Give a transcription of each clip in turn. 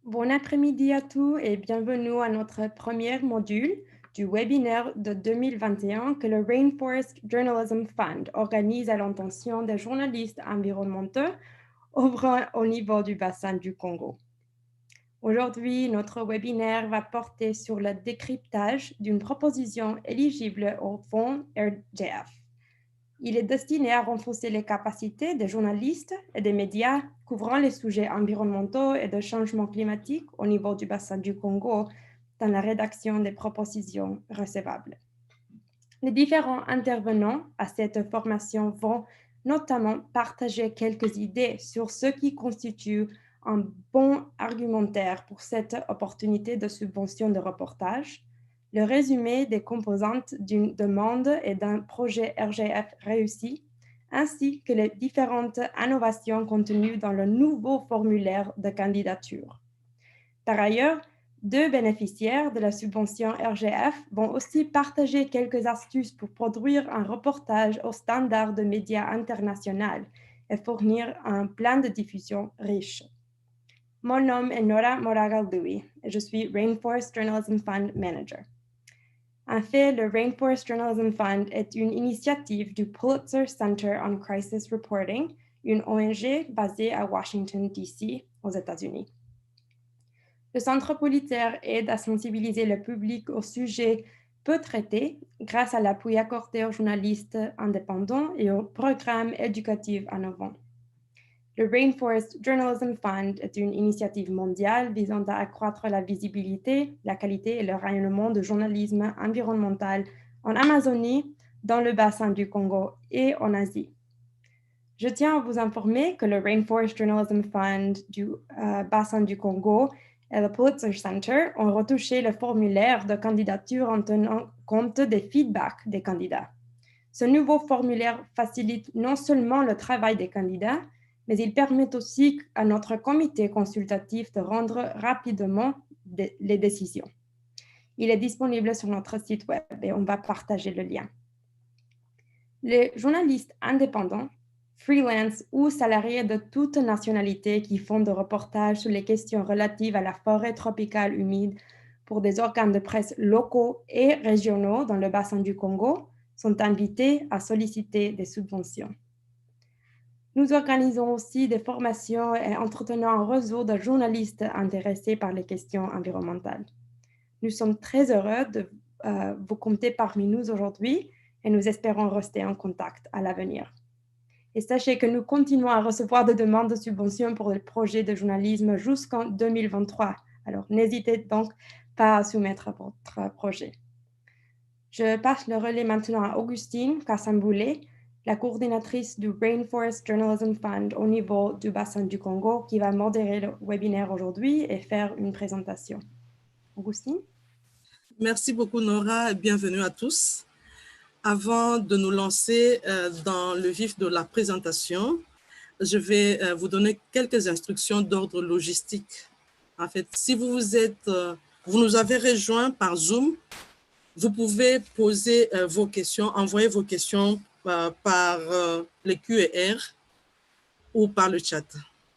Bon après-midi à tous et bienvenue à notre premier module du webinaire de 2021 que le Rainforest Journalism Fund organise à l'intention des journalistes environnementaux œuvrant au niveau du bassin du Congo. Aujourd'hui, notre webinaire va porter sur le décryptage d'une proposition éligible au fonds RJF. Il est destiné à renforcer les capacités des journalistes et des médias couvrant les sujets environnementaux et de changement climatique au niveau du bassin du Congo dans la rédaction des propositions recevables. Les différents intervenants à cette formation vont notamment partager quelques idées sur ce qui constitue un bon argumentaire pour cette opportunité de subvention de reportage, le résumé des composantes d'une demande et d'un projet RGF réussi, ainsi que les différentes innovations contenues dans le nouveau formulaire de candidature. Par ailleurs, deux bénéficiaires de la subvention RGF vont aussi partager quelques astuces pour produire un reportage aux standards de médias internationaux et fournir un plan de diffusion riche. Mon nom est Nora Moraga-Louis et je suis Rainforest Journalism Fund Manager. En fait, le Rainforest Journalism Fund est une initiative du Pulitzer Center on Crisis Reporting, une ONG basée à Washington, D.C., aux États-Unis. Le Centre Pulitzer aide à sensibiliser le public au sujet peu traités grâce à l'appui accordé aux journalistes indépendants et aux programmes éducatifs innovants. Le Rainforest Journalism Fund est une initiative mondiale visant à accroître la visibilité, la qualité et le rayonnement du journalisme environnemental en Amazonie, dans le bassin du Congo et en Asie. Je tiens à vous informer que le Rainforest Journalism Fund du bassin du Congo et le Pulitzer Center ont retouché le formulaire de candidature en tenant compte des feedbacks des candidats. Ce nouveau formulaire facilite non seulement le travail des candidats, mais il permet aussi à notre comité consultatif de rendre rapidement les décisions. Il est disponible sur notre site web et on va partager le lien. Les journalistes indépendants, freelance ou salariés de toute nationalité qui font des reportages sur les questions relatives à la forêt tropicale humide pour des organes de presse locaux et régionaux dans le bassin du Congo sont invités à solliciter des subventions. Nous organisons aussi des formations et entretenons un réseau de journalistes intéressés par les questions environnementales. Nous sommes très heureux de vous compter parmi nous aujourd'hui et nous espérons rester en contact à l'avenir. Et sachez que nous continuons à recevoir des demandes de subventions pour les projets de journalisme jusqu'en 2023. Alors, n'hésitez donc pas à soumettre votre projet. Je passe le relais maintenant à Augustine Kassamboulé, la coordinatrice du Rainforest Journalism Fund au niveau du bassin du Congo, qui va modérer le webinaire aujourd'hui et faire une présentation. Augustine? Merci beaucoup Nora et bienvenue à tous. Avant de nous lancer dans le vif de la présentation, je vais vous donner quelques instructions d'ordre logistique. En fait, si vous nous avez rejoints par Zoom, vous pouvez poser vos questions, envoyer vos questions par les Q&R ou par le chat.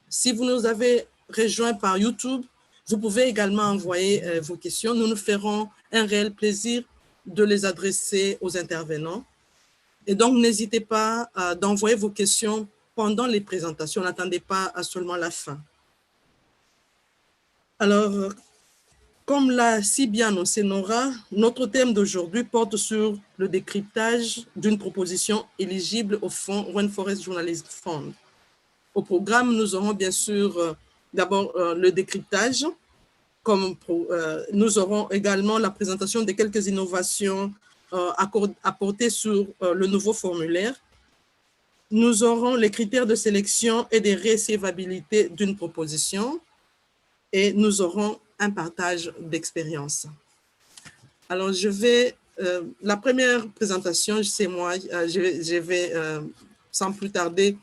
Si vous nous avez rejoints par YouTube, vous pouvez également envoyer vos questions. Nous nous ferons un réel plaisir de les adresser aux intervenants. Et donc, n'hésitez pas d'envoyer vos questions pendant les présentations. N'attendez pas à seulement la fin. Alors, comme l'a si bien annoncé Nora, notre thème d'aujourd'hui porte sur le décryptage d'une proposition éligible au fonds Rainforest Journalism Fund. Au programme, nous aurons bien sûr d'abord le décryptage. Nous aurons également la présentation de quelques innovations apportées sur le nouveau formulaire. Nous aurons les critères de sélection et de recevabilité d'une proposition et nous aurons un partage d'expérience. Alors, la première présentation, c'est moi, je vais sans plus tarder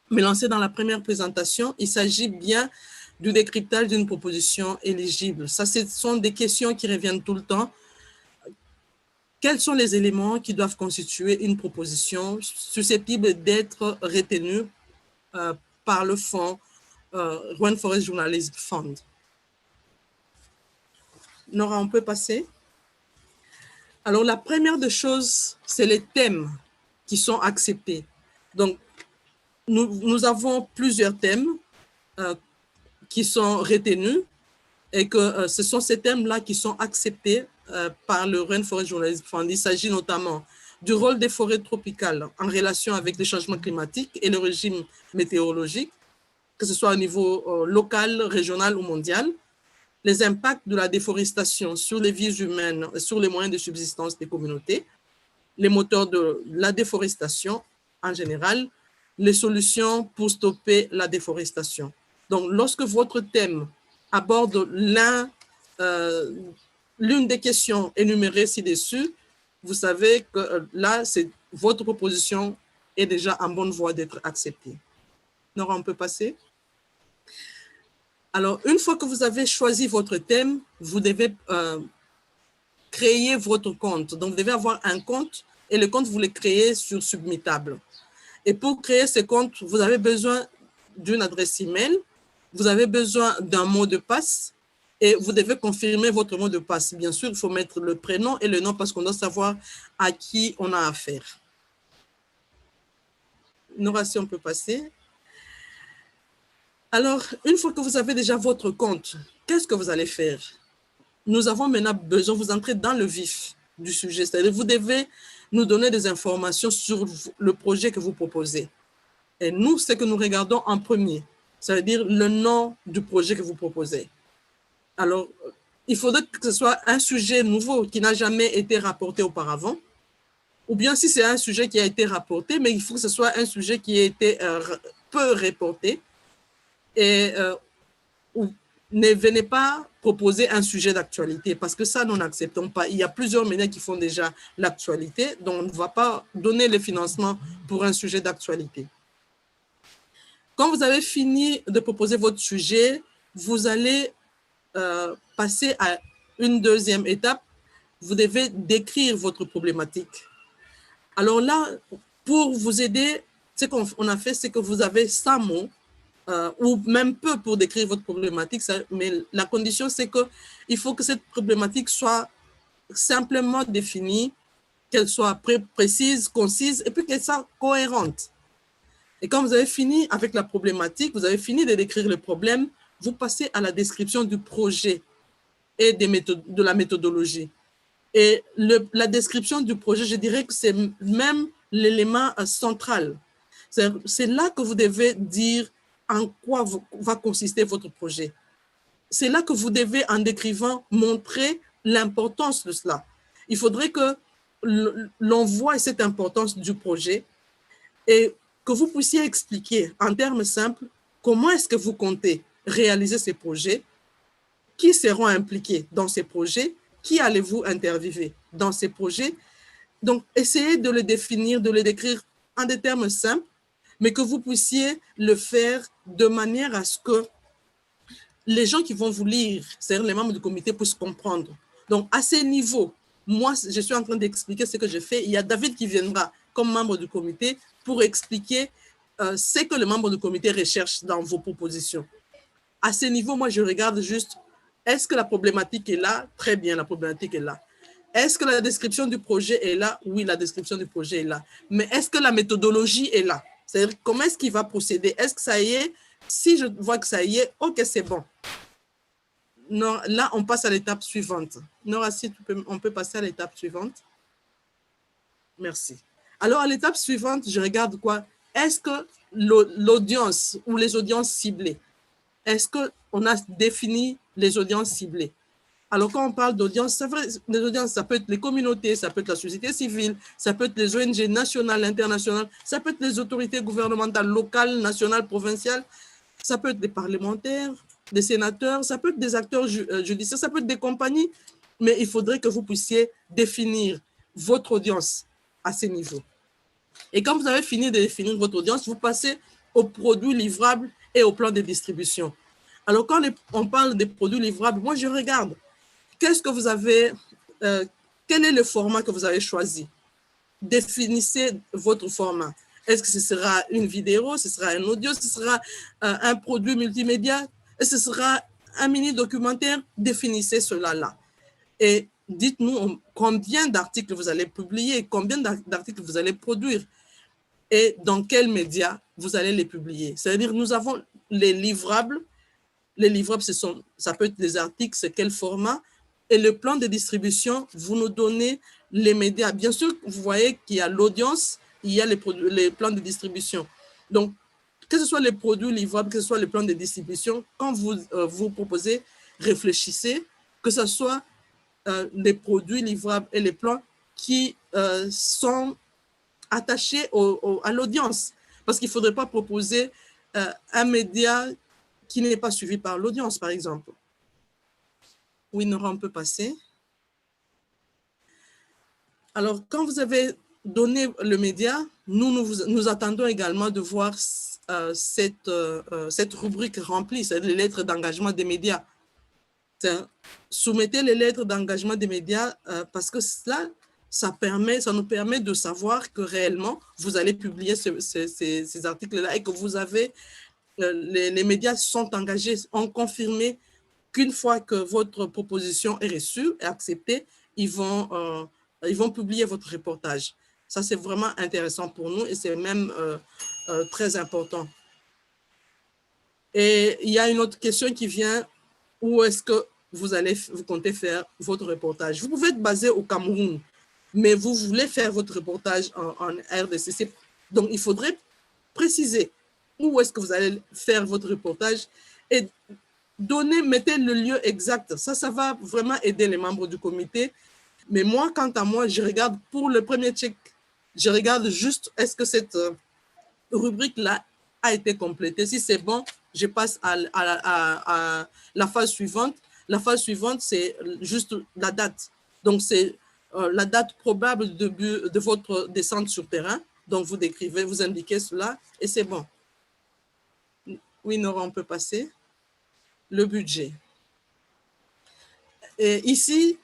me lancer dans la première présentation. Il s'agit bien du décryptage d'une proposition éligible. Ça, ce sont des questions qui reviennent tout le temps. Quels sont les éléments qui doivent constituer une proposition susceptible d'être retenue par le fonds Rainforest Journalism Fund? Nora, on peut passer. Alors, la première des choses, c'est les thèmes qui sont acceptés. Donc, nous avons plusieurs thèmes qui sont retenus et que ce sont ces thèmes-là qui sont acceptés par le Rainforest Journalism Fund. Il s'agit notamment du rôle des forêts tropicales en relation avec les changements climatiques et le régime météorologique, que ce soit au niveau local, régional ou mondial, les impacts de la déforestation sur les vies humaines et sur les moyens de subsistance des communautés, les moteurs de la déforestation en général, les solutions pour stopper la déforestation. Donc, lorsque votre thème aborde l'une des questions énumérées ci-dessus, vous savez que là, votre proposition est déjà en bonne voie d'être acceptée. Nora, on peut passer? Alors, une fois que vous avez choisi votre thème, vous devez créer votre compte. Donc, vous devez avoir un compte et le compte, vous le créez sur Submittable. Et pour créer ce compte, vous avez besoin d'une adresse email, vous avez besoin d'un mot de passe et vous devez confirmer votre mot de passe. Bien sûr, il faut mettre le prénom et le nom parce qu'on doit savoir à qui on a affaire. Nora, si on peut passer. Alors, une fois que vous avez déjà votre compte, qu'est-ce que vous allez faire? Nous avons maintenant besoin, vous entrez dans le vif du sujet, c'est-à-dire vous devez nous donner des informations sur le projet que vous proposez. Et nous, ce que nous regardons en premier, ça veut dire le nom du projet que vous proposez. Alors, il faudrait que ce soit un sujet nouveau qui n'a jamais été rapporté auparavant, ou bien si c'est un sujet qui a été rapporté, mais il faut que ce soit un sujet qui a été peu reporté, et ne venez pas proposer un sujet d'actualité parce que ça, nous n'acceptons pas. Il y a plusieurs médias qui font déjà l'actualité, donc on ne va pas donner le financement pour un sujet d'actualité. Quand vous avez fini de proposer votre sujet, vous allez passer à une deuxième étape. Vous devez décrire votre problématique. Alors là, pour vous aider, ce qu'on a fait, c'est que vous avez 100 mots ou même peu pour décrire votre problématique, mais la condition, c'est qu'il faut que cette problématique soit simplement définie, qu'elle soit précise, concise, et puis qu'elle soit cohérente. Et quand vous avez fini avec la problématique, vous avez fini de décrire le problème, vous passez à la description du projet et de la méthodologie. Et la description du projet, je dirais que c'est même l'élément central. C'est là que vous devez dire en quoi va consister votre projet. C'est là que vous devez, en décrivant, montrer l'importance de cela. Il faudrait que l'on voie cette importance du projet et que vous puissiez expliquer en termes simples comment est-ce que vous comptez réaliser ces projets, qui seront impliqués dans ces projets, qui allez-vous interviewer dans ces projets. Donc, essayez de le définir, de le décrire en des termes simples, mais que vous puissiez le faire de manière à ce que les gens qui vont vous lire, c'est-à-dire les membres du comité, puissent comprendre. Donc, à ces niveaux, moi, je suis en train d'expliquer ce que je fais. Il y a David qui viendra comme membre du comité pour expliquer ce que les membres du comité recherchent dans vos propositions. À ce niveau, moi, je regarde juste, est-ce que la problématique est là? Très bien, la problématique est là. Est-ce que la description du projet est là? Oui, la description du projet est là. Mais est-ce que la méthodologie est là? C'est-à-dire, comment est-ce qu'il va procéder? Est-ce que ça y est? Si je vois que ça y est, OK, c'est bon. Non, là, on passe à l'étape suivante. Nora, si on peut passer à l'étape suivante. Merci. Alors, à l'étape suivante, je regarde quoi? Est-ce que l'audience ou les audiences ciblées, est-ce qu'on a défini les audiences ciblées? Alors, quand on parle d'audience, c'est vrai, les audiences, ça peut être les communautés, ça peut être la société civile, ça peut être les ONG nationales, internationales, ça peut être les autorités gouvernementales locales, nationales, provinciales, ça peut être des parlementaires, des sénateurs, ça peut être des acteurs judiciaires, ça peut être des compagnies, mais il faudrait que vous puissiez définir votre audience à ces niveaux. Et quand vous avez fini de définir votre audience, vous passez aux produits livrables et au plan de distribution. Alors, quand on parle des produits livrables, moi, je regarde. Qu'est-ce que vous avez, quel est le format que vous avez choisi? Définissez votre format. Est-ce que ce sera une vidéo, ce sera un audio, ce sera un produit multimédia, ce sera un mini-documentaire? Définissez cela là. Et dites-nous combien d'articles vous allez publier, combien d'articles vous allez produire et dans quels médias vous allez les publier. C'est-à-dire, nous avons les livrables. Les livrables, ça peut être des articles, c'est quel format. Et le plan de distribution, vous nous donnez les médias. Bien sûr, vous voyez qu'il y a l'audience, il y a les plans de distribution. Donc, que ce soit les produits livrables, que ce soit les plans de distribution, quand vous proposez, réfléchissez, que ce soit les produits livrables et les plans qui sont attachés à l'audience. Parce qu'il ne faudrait pas proposer un média qui n'est pas suivi par l'audience, par exemple. Oui, Nora, on peut passer. Alors, quand vous avez donné le média, nous attendons également de voir cette rubrique remplie, c'est-à-dire les lettres d'engagement des médias. Soumettez les lettres d'engagement des médias parce que cela, ça nous permet de savoir que réellement, vous allez publier ces articles-là et que vous avez, les médias sont engagés, ont confirmé qu'une fois que votre proposition est reçue et acceptée, ils vont publier votre reportage. Ça, c'est vraiment intéressant pour nous et c'est même très important. Et il y a une autre question qui vient, où est-ce que vous comptez faire votre reportage? Vous pouvez être basé au Cameroun, mais vous voulez faire votre reportage en RDC. Donc, il faudrait préciser où est-ce que vous allez faire votre reportage et mettez le lieu exact. Ça va vraiment aider les membres du comité. Mais moi, quant à moi, je regarde pour le premier check, je regarde juste est-ce que cette rubrique-là a été complétée. Si c'est bon, je passe à la phase suivante. La phase suivante, c'est juste la date. Donc, c'est la date probable de votre descente sur terrain. Donc, vous décrivez, vous indiquez cela et c'est bon. Oui, Nora, on peut passer. Le budget. Et ici,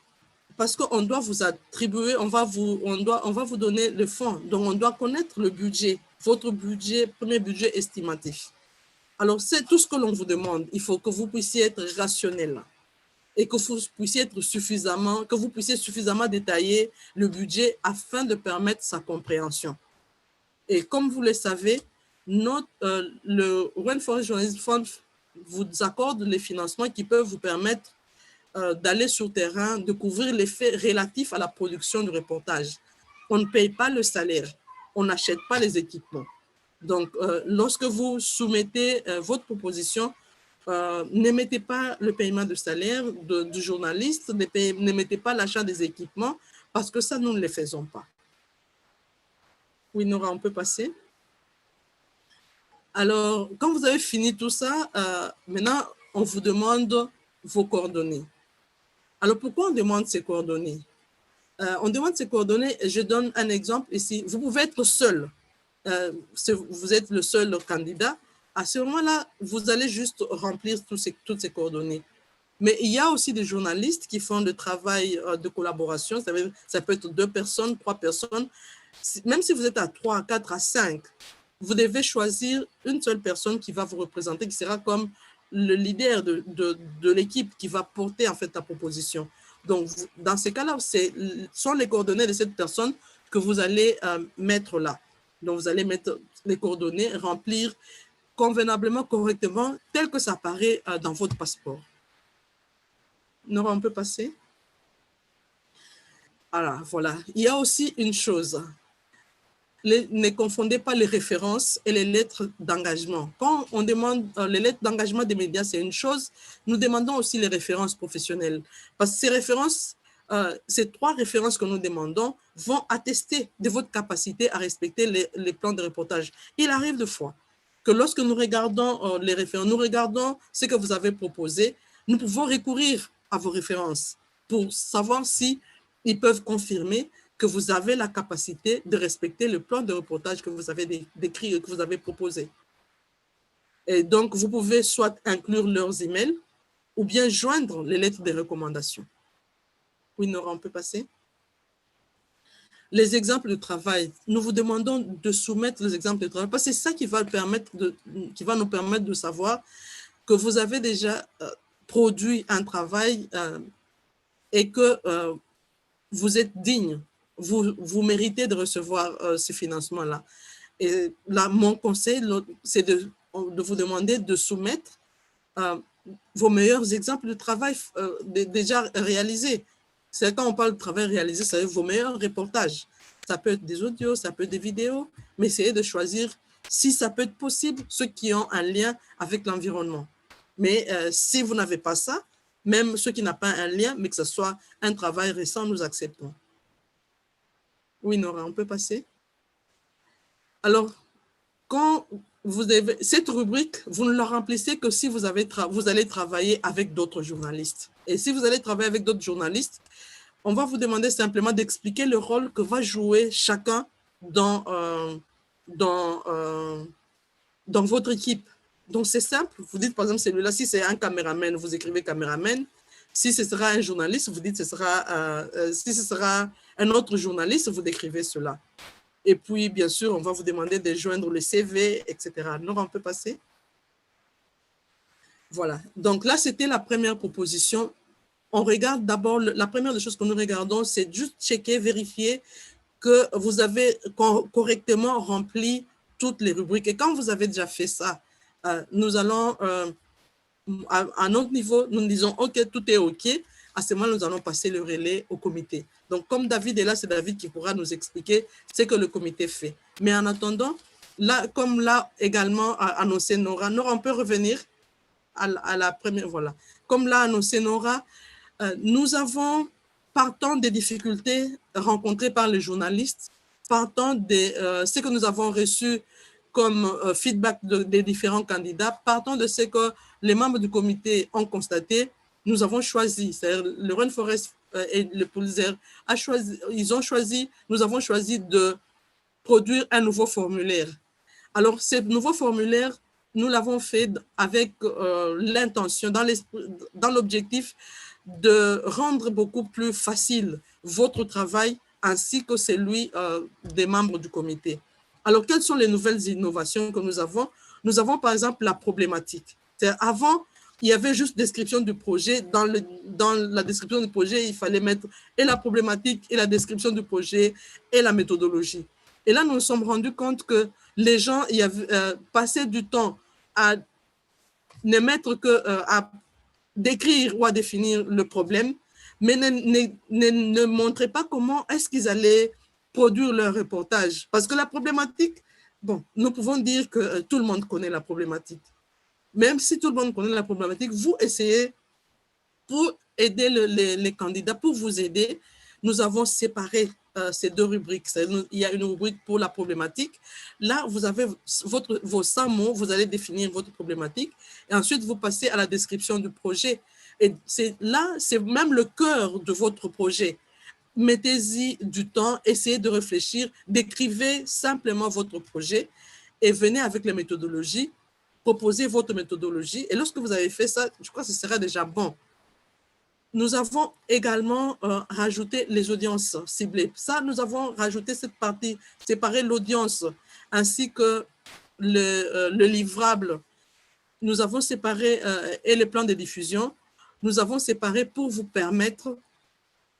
parce qu'on doit vous attribuer, on va vous donner le fonds. Donc, on doit connaître le budget, votre budget, premier budget estimatif. Alors, c'est tout ce que l'on vous demande. Il faut que vous puissiez être rationnel et que vous puissiez suffisamment détailler le budget afin de permettre sa compréhension. Et comme vous le savez, le Rainforest Journalism Fund vous accorde les financements qui peuvent vous permettre d'aller sur terrain, de couvrir les faits relatifs à la production du reportage. On ne paye pas le salaire, on n'achète pas les équipements. Donc, lorsque vous soumettez votre proposition, ne mettez pas le paiement de salaire du journaliste, ne mettez pas l'achat des équipements, parce que ça, nous ne les faisons pas. Oui, Nora, on peut passer. Alors, quand vous avez fini tout ça, maintenant, on vous demande vos coordonnées. Alors, pourquoi on demande ces coordonnées? On demande ces coordonnées, je donne un exemple ici. Vous pouvez être seul. Vous êtes le seul candidat. À ce moment-là, vous allez juste remplir toutes ces coordonnées. Mais il y a aussi des journalistes qui font le travail de collaboration. Ça peut être 2 personnes, 3 personnes. Même si vous êtes à 3, à 4, à 5, vous devez choisir une seule personne qui va vous représenter, qui sera comme le leader de l'équipe qui va porter en fait la proposition. Donc, dans ces cas-là, ce sont les coordonnées de cette personne que vous allez mettre là. Donc, vous allez mettre les coordonnées, remplir convenablement, correctement, tel que ça apparaît dans votre passeport. Nora, on peut passer? Alors, voilà. Il y a aussi une chose. Ne confondez pas les références et les lettres d'engagement. Quand on demande les lettres d'engagement des médias, c'est une chose. Nous demandons aussi les références professionnelles. Parce que ces références, ces 3 références que nous demandons vont attester de votre capacité à respecter les plans de reportage. Il arrive de fois que lorsque nous regardons les références, nous regardons ce que vous avez proposé, nous pouvons recourir à vos références pour savoir si ils peuvent confirmer que vous avez la capacité de respecter le plan de reportage que vous avez décrit et que vous avez proposé. Et donc, vous pouvez soit inclure leurs emails ou bien joindre les lettres de recommandation. Oui, Nora, on peut passer? Les exemples de travail. Nous vous demandons de soumettre les exemples de travail parce que c'est ça qui va nous permettre de savoir que vous avez déjà produit un travail et que vous êtes digne, vous méritez de recevoir ce financement-là. Et là, mon conseil, c'est de vous demander de soumettre vos meilleurs exemples de travail déjà réalisés. C'est quand on parle de travail réalisé, c'est vos meilleurs reportages. Ça peut être des audios, ça peut être des vidéos, mais essayez de choisir, si ça peut être possible, ceux qui ont un lien avec l'environnement. Mais si vous n'avez pas ça, même ceux qui n'ont pas un lien, mais que ce soit un travail récent, nous acceptons. Oui, Nora, on peut passer. Alors, quand vous avez cette rubrique, vous ne la remplissez que si vous allez travailler avec d'autres journalistes. Et si vous allez travailler avec d'autres journalistes, on va vous demander simplement d'expliquer le rôle que va jouer chacun dans votre équipe. Donc, c'est simple. Vous dites, par exemple, celui-là, si c'est un caméraman, vous écrivez caméraman. Si ce sera un journaliste, vous dites, si ce sera un autre journaliste, vous décrivez cela. Et puis, bien sûr, on va vous demander de joindre le CV, etc. Donc, on peut passer. Voilà. Donc, là, c'était la première proposition. On regarde d'abord, la première des choses que nous regardons, c'est juste checker, vérifier que vous avez correctement rempli toutes les rubriques. Et quand vous avez déjà fait ça, nous allons, à notre niveau, nous disons, OK, tout est OK. À ce moment, nous allons passer le relais au comité. Donc, comme David est là, c'est David qui pourra nous expliquer ce que le comité fait. Mais en attendant, là, comme l'a également annoncé Nora, on peut revenir à la première, voilà. Comme l'a annoncé Nora, nous avons, partant des difficultés rencontrées par les journalistes, partant de ce que nous avons reçu comme feedback des différents candidats, partant de ce que les membres du comité ont constaté, nous avons choisi, c'est-à-dire le Rainforest et le Pulitzer nous avons choisi de produire un nouveau formulaire. Alors, ce nouveau formulaire, nous l'avons fait avec l'intention, dans l'objectif de rendre beaucoup plus facile votre travail ainsi que celui des membres du comité. Alors, quelles sont les nouvelles innovations que nous avons? Nous avons par exemple la problématique. Avant, il y avait juste description du projet. Dans la description du projet, il fallait mettre et la problématique, et la description du projet, et la méthodologie. Et là, nous nous sommes rendus compte que les gens passaient du temps à ne mettre que à décrire ou à définir le problème, mais ne montraient pas comment est-ce qu'ils allaient produire leur reportage. Parce que la problématique, bon, nous pouvons dire que tout le monde connaît la problématique. Même si tout le monde connaît la problématique, vous essayez, pour aider les candidats, pour vous aider, nous avons séparé ces deux rubriques. Il y a une rubrique pour la problématique. Là, vous avez vos 100 mots, vous allez définir votre problématique et ensuite vous passez à la description du projet. Et là, c'est même le cœur de votre projet. Mettez-y du temps, essayez de réfléchir, décrivez simplement votre projet et venez avec les méthodologies, proposez votre méthodologie. Et lorsque vous avez fait ça, je crois que ce sera déjà bon. Nous avons également rajouté les audiences ciblées. Ça, nous avons rajouté cette partie, séparer l'audience ainsi que le livrable. Nous avons séparé et le plan de diffusion. Nous avons séparé pour vous permettre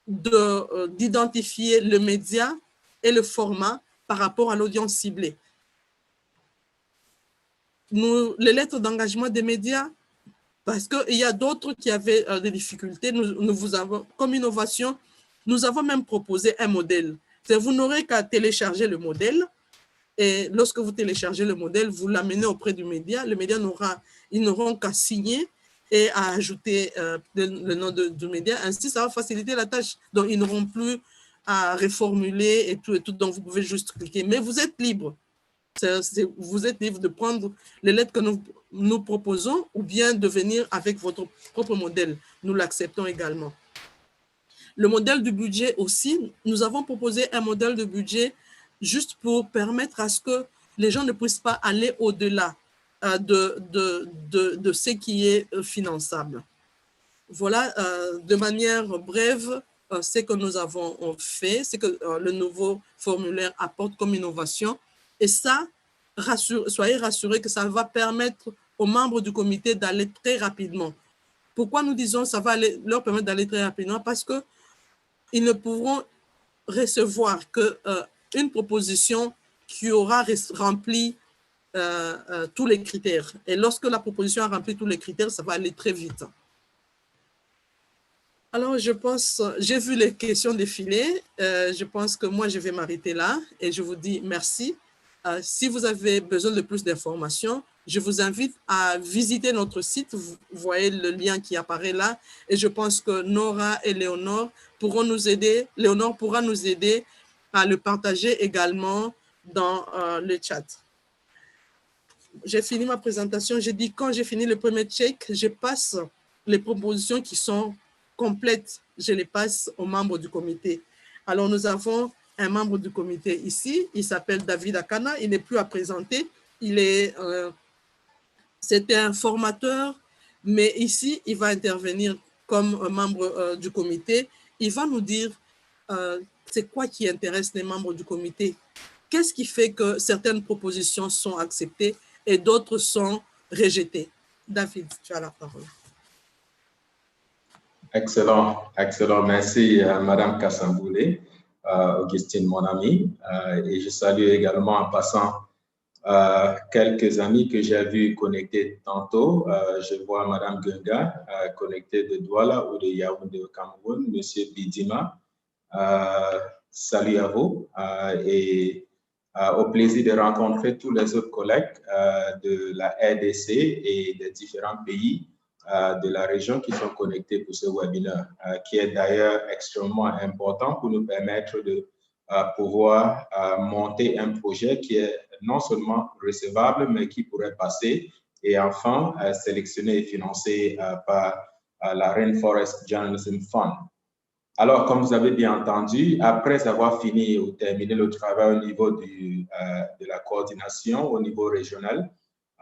d'identifier le média et le format par rapport à l'audience ciblée. Les lettres d'engagement des médias, parce qu'il y a d'autres qui avaient des difficultés. Nous vous avons, comme innovation, nous avons même proposé un modèle. Vous n'aurez qu'à télécharger le modèle et lorsque vous téléchargez le modèle, vous l'amenez auprès du média. Le média ils n'auront qu'à signer et à ajouter le nom du média. Ainsi, ça va faciliter la tâche. Donc, ils n'auront plus à reformuler et tout. Donc, vous pouvez juste cliquer. Mais vous êtes libre. Vous êtes libre de prendre les lettres que nous proposons ou bien de venir avec votre propre modèle. Nous l'acceptons également. Le modèle du budget aussi, nous avons proposé un modèle de budget juste pour permettre à ce que les gens ne puissent pas aller au-delà de ce qui est finançable. Voilà, de manière brève, ce que nous avons fait, ce que le nouveau formulaire apporte comme innovation. Et ça, soyez rassurés que ça va permettre aux membres du comité d'aller très rapidement. Pourquoi nous disons que ça va leur permettre d'aller très rapidement? Parce qu'ils ne pourront recevoir qu'une proposition qui aura rempli tous les critères. Et lorsque la proposition a rempli tous les critères, ça va aller très vite. Alors, je pense, j'ai vu les questions défiler. Je pense que moi, je vais m'arrêter là et je vous dis merci. Si vous avez besoin de plus d'informations, je vous invite à visiter notre site. Vous voyez le lien qui apparaît là. Et je pense que Nora et Léonore pourront nous aider. Léonore pourra nous aider à le partager également dans le chat. J'ai fini ma présentation. J'ai dit quand j'ai fini le premier check, je passe les propositions qui sont complètes. Je les passe aux membres du comité. Alors, nous avons un membre du comité ici. Il s'appelle David Akana. Il n'est plus à présenter. C'était un formateur, mais ici, il va intervenir comme un membre du comité. Il va nous dire c'est quoi qui intéresse les membres du comité. Qu'est-ce qui fait que certaines propositions sont acceptées et d'autres sont rejetées? David, tu as la parole. Excellent, excellent. Merci, Madame Kassamboulé, Augustine, mon amie. Et je salue également en passant quelques amis que j'ai vus connectés tantôt. Je vois Madame Gunga connectée de Douala ou de Yaoundé au Cameroun, Monsieur Bidima. Salut à vous et au plaisir de rencontrer tous les autres collègues de la RDC et des différents pays de la région qui sont connectés pour ce webinaire, qui est d'ailleurs extrêmement important pour nous permettre de pouvoir monter un projet qui est non seulement recevable, mais qui pourrait passer et enfin sélectionné et financé par la Rainforest Journalism Fund. Alors, comme vous avez bien entendu, après avoir fini ou terminé le travail au niveau de la coordination au niveau régional,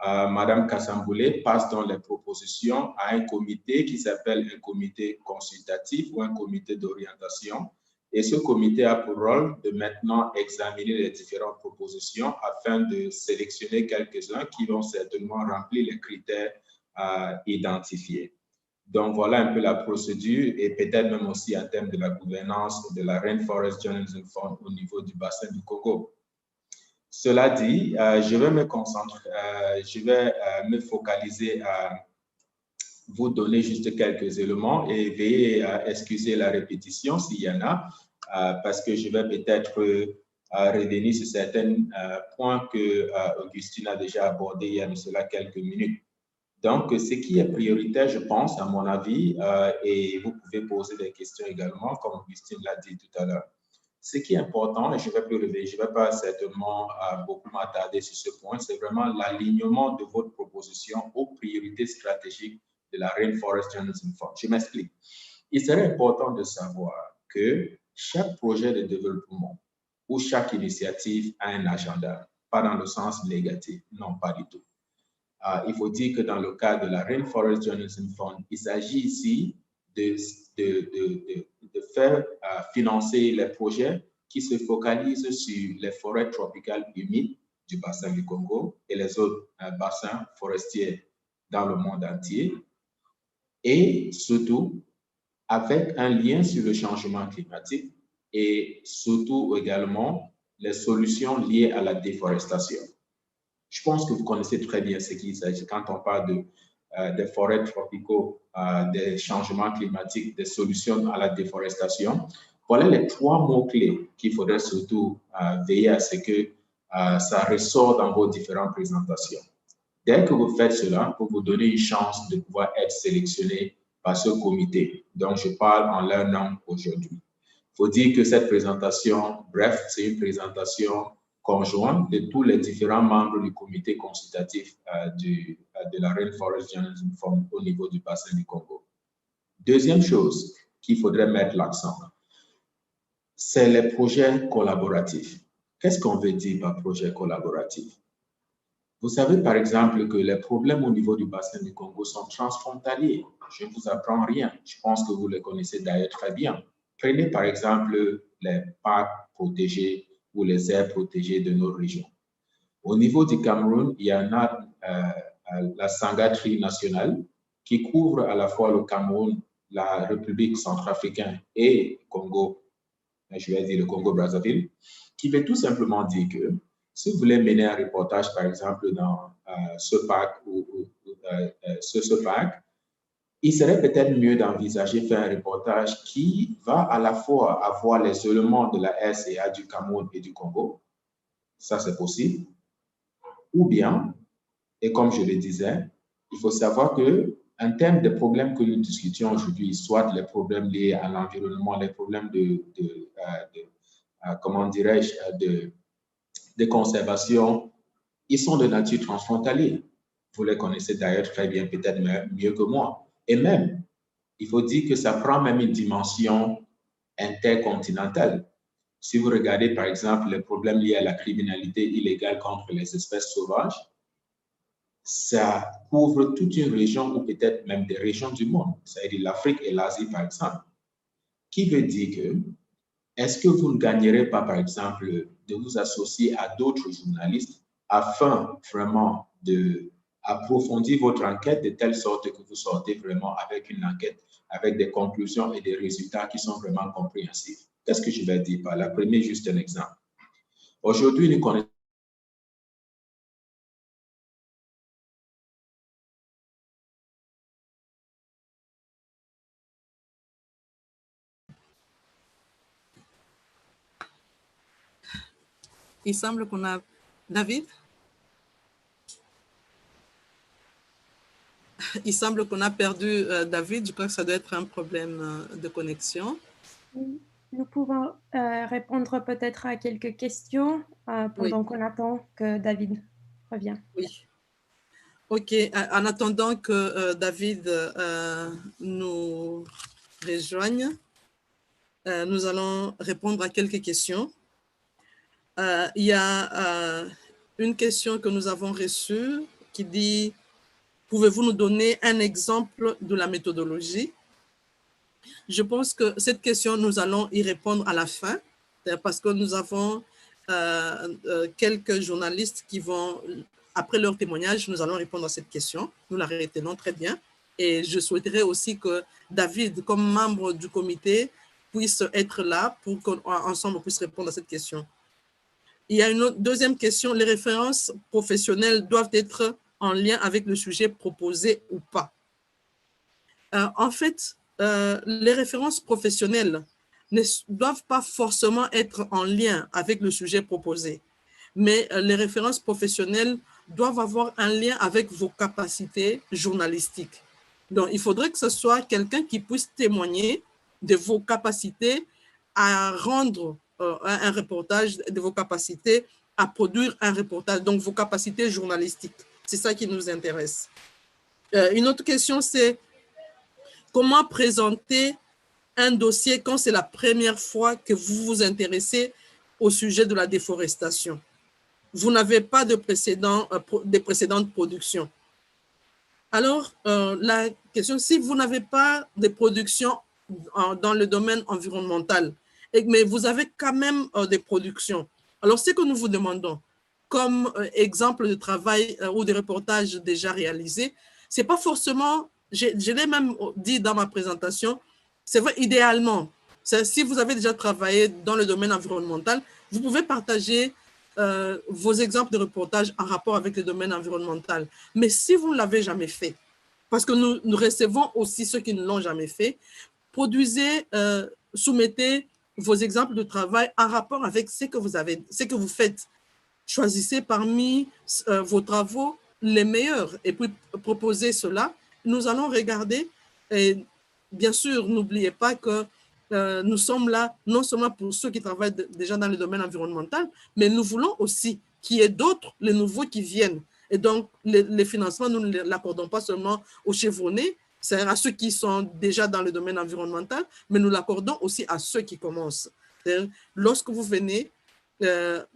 Madame Kassamboulé passe dans les propositions à un comité qui s'appelle un comité consultatif ou un comité d'orientation. Et ce comité a pour rôle de maintenant examiner les différentes propositions afin de sélectionner quelques-uns qui vont certainement remplir les critères identifiés. Donc, voilà un peu la procédure et peut-être même aussi en termes de la gouvernance de la Rainforest Journalism Fund au niveau du bassin du Congo. Cela dit, je vais me concentrer, je vais me focaliser à vous donner juste quelques éléments et veiller à excuser la répétition s'il y en a, parce que je vais peut-être revenir sur certains points que Augustine a déjà abordés il y a de cela quelques minutes. Donc, ce qui est prioritaire, je pense, à mon avis, et vous pouvez poser des questions également, comme Augustine l'a dit tout à l'heure. Ce qui est important, et je ne vais pas certainement beaucoup m'attarder sur ce point, c'est vraiment l'alignement de votre proposition aux priorités stratégiques de la Rainforest Journalism Fund. Je m'explique. Il serait important de savoir que chaque projet de développement ou chaque initiative a un agenda, pas dans le sens négatif, non, pas du tout. Il faut dire que dans le cas de la Rainforest Journalism Fund, il s'agit ici de faire financer les projets qui se focalisent sur les forêts tropicales humides du bassin du Congo et les autres bassins forestiers dans le monde entier, et surtout avec un lien sur le changement climatique et surtout également les solutions liées à la déforestation. Je pense que vous connaissez très bien ce qu'il s'agit quand on parle des forêts tropicaux, des changements climatiques, des solutions à la déforestation. Voilà les trois mots-clés qu'il faudrait surtout veiller à ce que ça ressort dans vos différentes présentations. Dès que vous faites cela, pour vous donner une chance de pouvoir être sélectionné par ce comité, dont je parle en leur nom aujourd'hui. Il faut dire que cette présentation, bref, c'est une présentation conjointe de tous les différents membres du comité consultatif de la Rainforest Journalism Fund au niveau du bassin du Congo. Deuxième chose qu'il faudrait mettre l'accent, c'est les projets collaboratifs. Qu'est-ce qu'on veut dire par projet collaboratif? Vous savez par exemple que les problèmes au niveau du bassin du Congo sont transfrontaliers. Je ne vous apprends rien. Je pense que vous les connaissez d'ailleurs très bien. Prenez par exemple les parcs protégés ou les aires protégées de nos régions. Au niveau du Cameroun, il y en a la Sangatri nationale qui couvre à la fois le Cameroun, la République centrafricaine et Congo, je vais dire le Congo-Brazzaville, qui veut tout simplement dire que si vous voulez mener un reportage, par exemple, dans ce parc ce parc, il serait peut-être mieux d'envisager faire un reportage qui va à la fois avoir les éléments de la RCA du Cameroun et du Congo, ça c'est possible, ou bien, et comme je le disais, il faut savoir que en termes de problèmes que nous discutions aujourd'hui, soit les problèmes liés à l'environnement, les problèmes comment dirais-je, de conservation, ils sont de nature transfrontalière. Vous les connaissez d'ailleurs très bien, peut-être mieux que moi. Et même, il faut dire que ça prend même une dimension intercontinentale. Si vous regardez, par exemple, les problèmes liés à la criminalité illégale contre les espèces sauvages, ça couvre toute une région ou peut-être même des régions du monde, c'est-à-dire l'Afrique et l'Asie, par exemple. Qui veut dire que, est-ce que vous ne gagnerez pas, par exemple, de vous associer à d'autres journalistes afin vraiment d'approfondir votre enquête de telle sorte que vous sortez vraiment avec une enquête, avec des conclusions et des résultats qui sont vraiment compréhensifs? Qu'est-ce que je vais dire par là? Prenez juste un exemple. Aujourd'hui, nous connaissons Il semble qu'on a... David? Il semble qu'on a perdu David. Je crois que ça doit être un problème de connexion. Nous pouvons répondre peut-être à quelques questions pendant qu'on attend que David revienne. Oui. OK. En attendant que David nous rejoigne, nous allons répondre à quelques questions. Il y a une question que nous avons reçue qui dit « Pouvez-vous nous donner un exemple de la méthodologie ?» Je pense que cette question, nous allons y répondre à la fin, parce que nous avons quelques journalistes qui vont, après leur témoignage, nous allons répondre à cette question. Nous la retenons très bien. Et je souhaiterais aussi que David, comme membre du comité, puisse être là pour qu'ensemble on puisse répondre à cette question. Il y a une deuxième question. Les références professionnelles doivent être en lien avec le sujet proposé ou pas? En fait, les références professionnelles ne doivent pas forcément être en lien avec le sujet proposé, mais les références professionnelles doivent avoir un lien avec vos capacités journalistiques. Donc, il faudrait que ce soit quelqu'un qui puisse témoigner de vos capacités à rendre un reportage, de vos capacités à produire un reportage, donc vos capacités journalistiques. C'est ça qui nous intéresse. Une autre question, c'est comment présenter un dossier quand c'est la première fois que vous vous intéressez au sujet de la déforestation? Vous n'avez pas de précédentes productions. Alors, la question, si vous n'avez pas de production dans le domaine environnemental, mais vous avez quand même des productions, alors ce que nous vous demandons comme exemple de travail ou de reportage déjà réalisé, ce n'est pas forcément, je l'ai même dit dans ma présentation, c'est vrai, idéalement, si vous avez déjà travaillé dans le domaine environnemental, vous pouvez partager vos exemples de reportage en rapport avec le domaine environnemental. Mais si vous ne l'avez jamais fait, parce que nous recevons aussi ceux qui ne l'ont jamais fait, produisez, soumettez vos exemples de travail en rapport avec ce que vous faites. Choisissez parmi vos travaux les meilleurs et puis proposez cela. Nous allons regarder et bien sûr, n'oubliez pas que nous sommes là non seulement pour ceux qui travaillent déjà dans le domaine environnemental, mais nous voulons aussi qu'il y ait d'autres, les nouveaux qui viennent. Et donc, les financements, nous ne l'accordons pas seulement aux chevronnés, c'est à ceux qui sont déjà dans le domaine environnemental, mais nous l'accordons aussi à ceux qui commencent. Lorsque vous venez,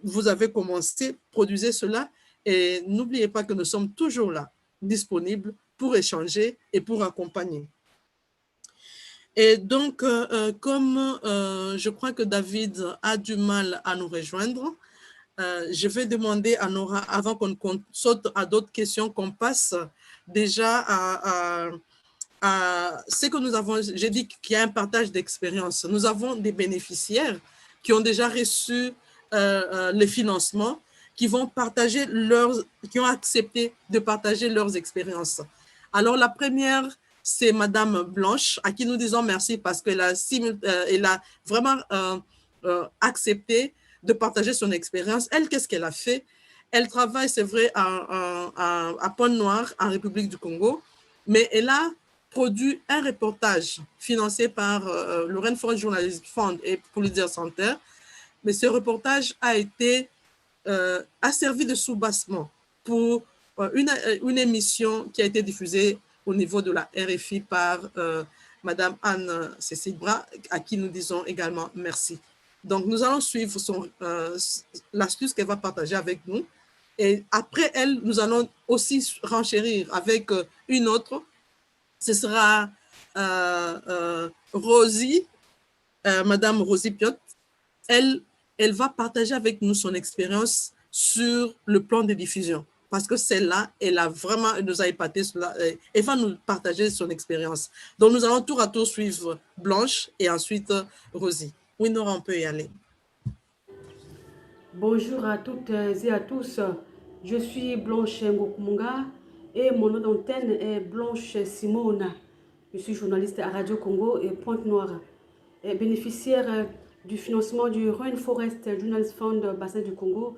vous avez commencé, produisez cela et n'oubliez pas que nous sommes toujours là, disponibles pour échanger et pour accompagner. Et donc, comme je crois que David a du mal à nous rejoindre, je vais demander à Nora, avant qu'on saute à d'autres questions, qu'on passe déjà c'est que nous avons, j'ai dit qu'il y a un partage d'expérience. Nous avons des bénéficiaires qui ont déjà reçu les financements, qui vont partager qui ont accepté de partager leurs expériences. Alors, la première, c'est Madame Blanche, à qui nous disons merci parce qu'elle a vraiment accepté de partager son expérience. Elle, qu'est-ce qu'elle a fait? Elle travaille, c'est vrai, à Pointe-Noire, en République du Congo, mais elle a produit un reportage financé par le Rainforest Journalism Fund et Pulitzer Center. Mais ce reportage a servi de soubassement pour une émission qui a été diffusée au niveau de la RFI par Madame Anne-Cécile Bras, à qui nous disons également merci. Donc, nous allons suivre l'astuce qu'elle va partager avec nous. Et après elle, nous allons aussi renchérir avec une autre. Ce sera Rosie, Madame Rosie Piot. Elle va partager avec nous son expérience sur le plan de diffusion. Parce que celle-là, elle nous a épaté, elle va nous partager son expérience. Donc, nous allons tour à tour suivre Blanche et ensuite Rosie. Oui, Nora, on peut y aller. Bonjour à toutes et à tous. Je suis Blanche Ngokumunga et mon nom d'antenne est Blanche Simona. Je suis journaliste à Radio Congo et Pointe-Noire. Bénéficiaire du financement du Rainforest Journalism Fund Bassin du Congo,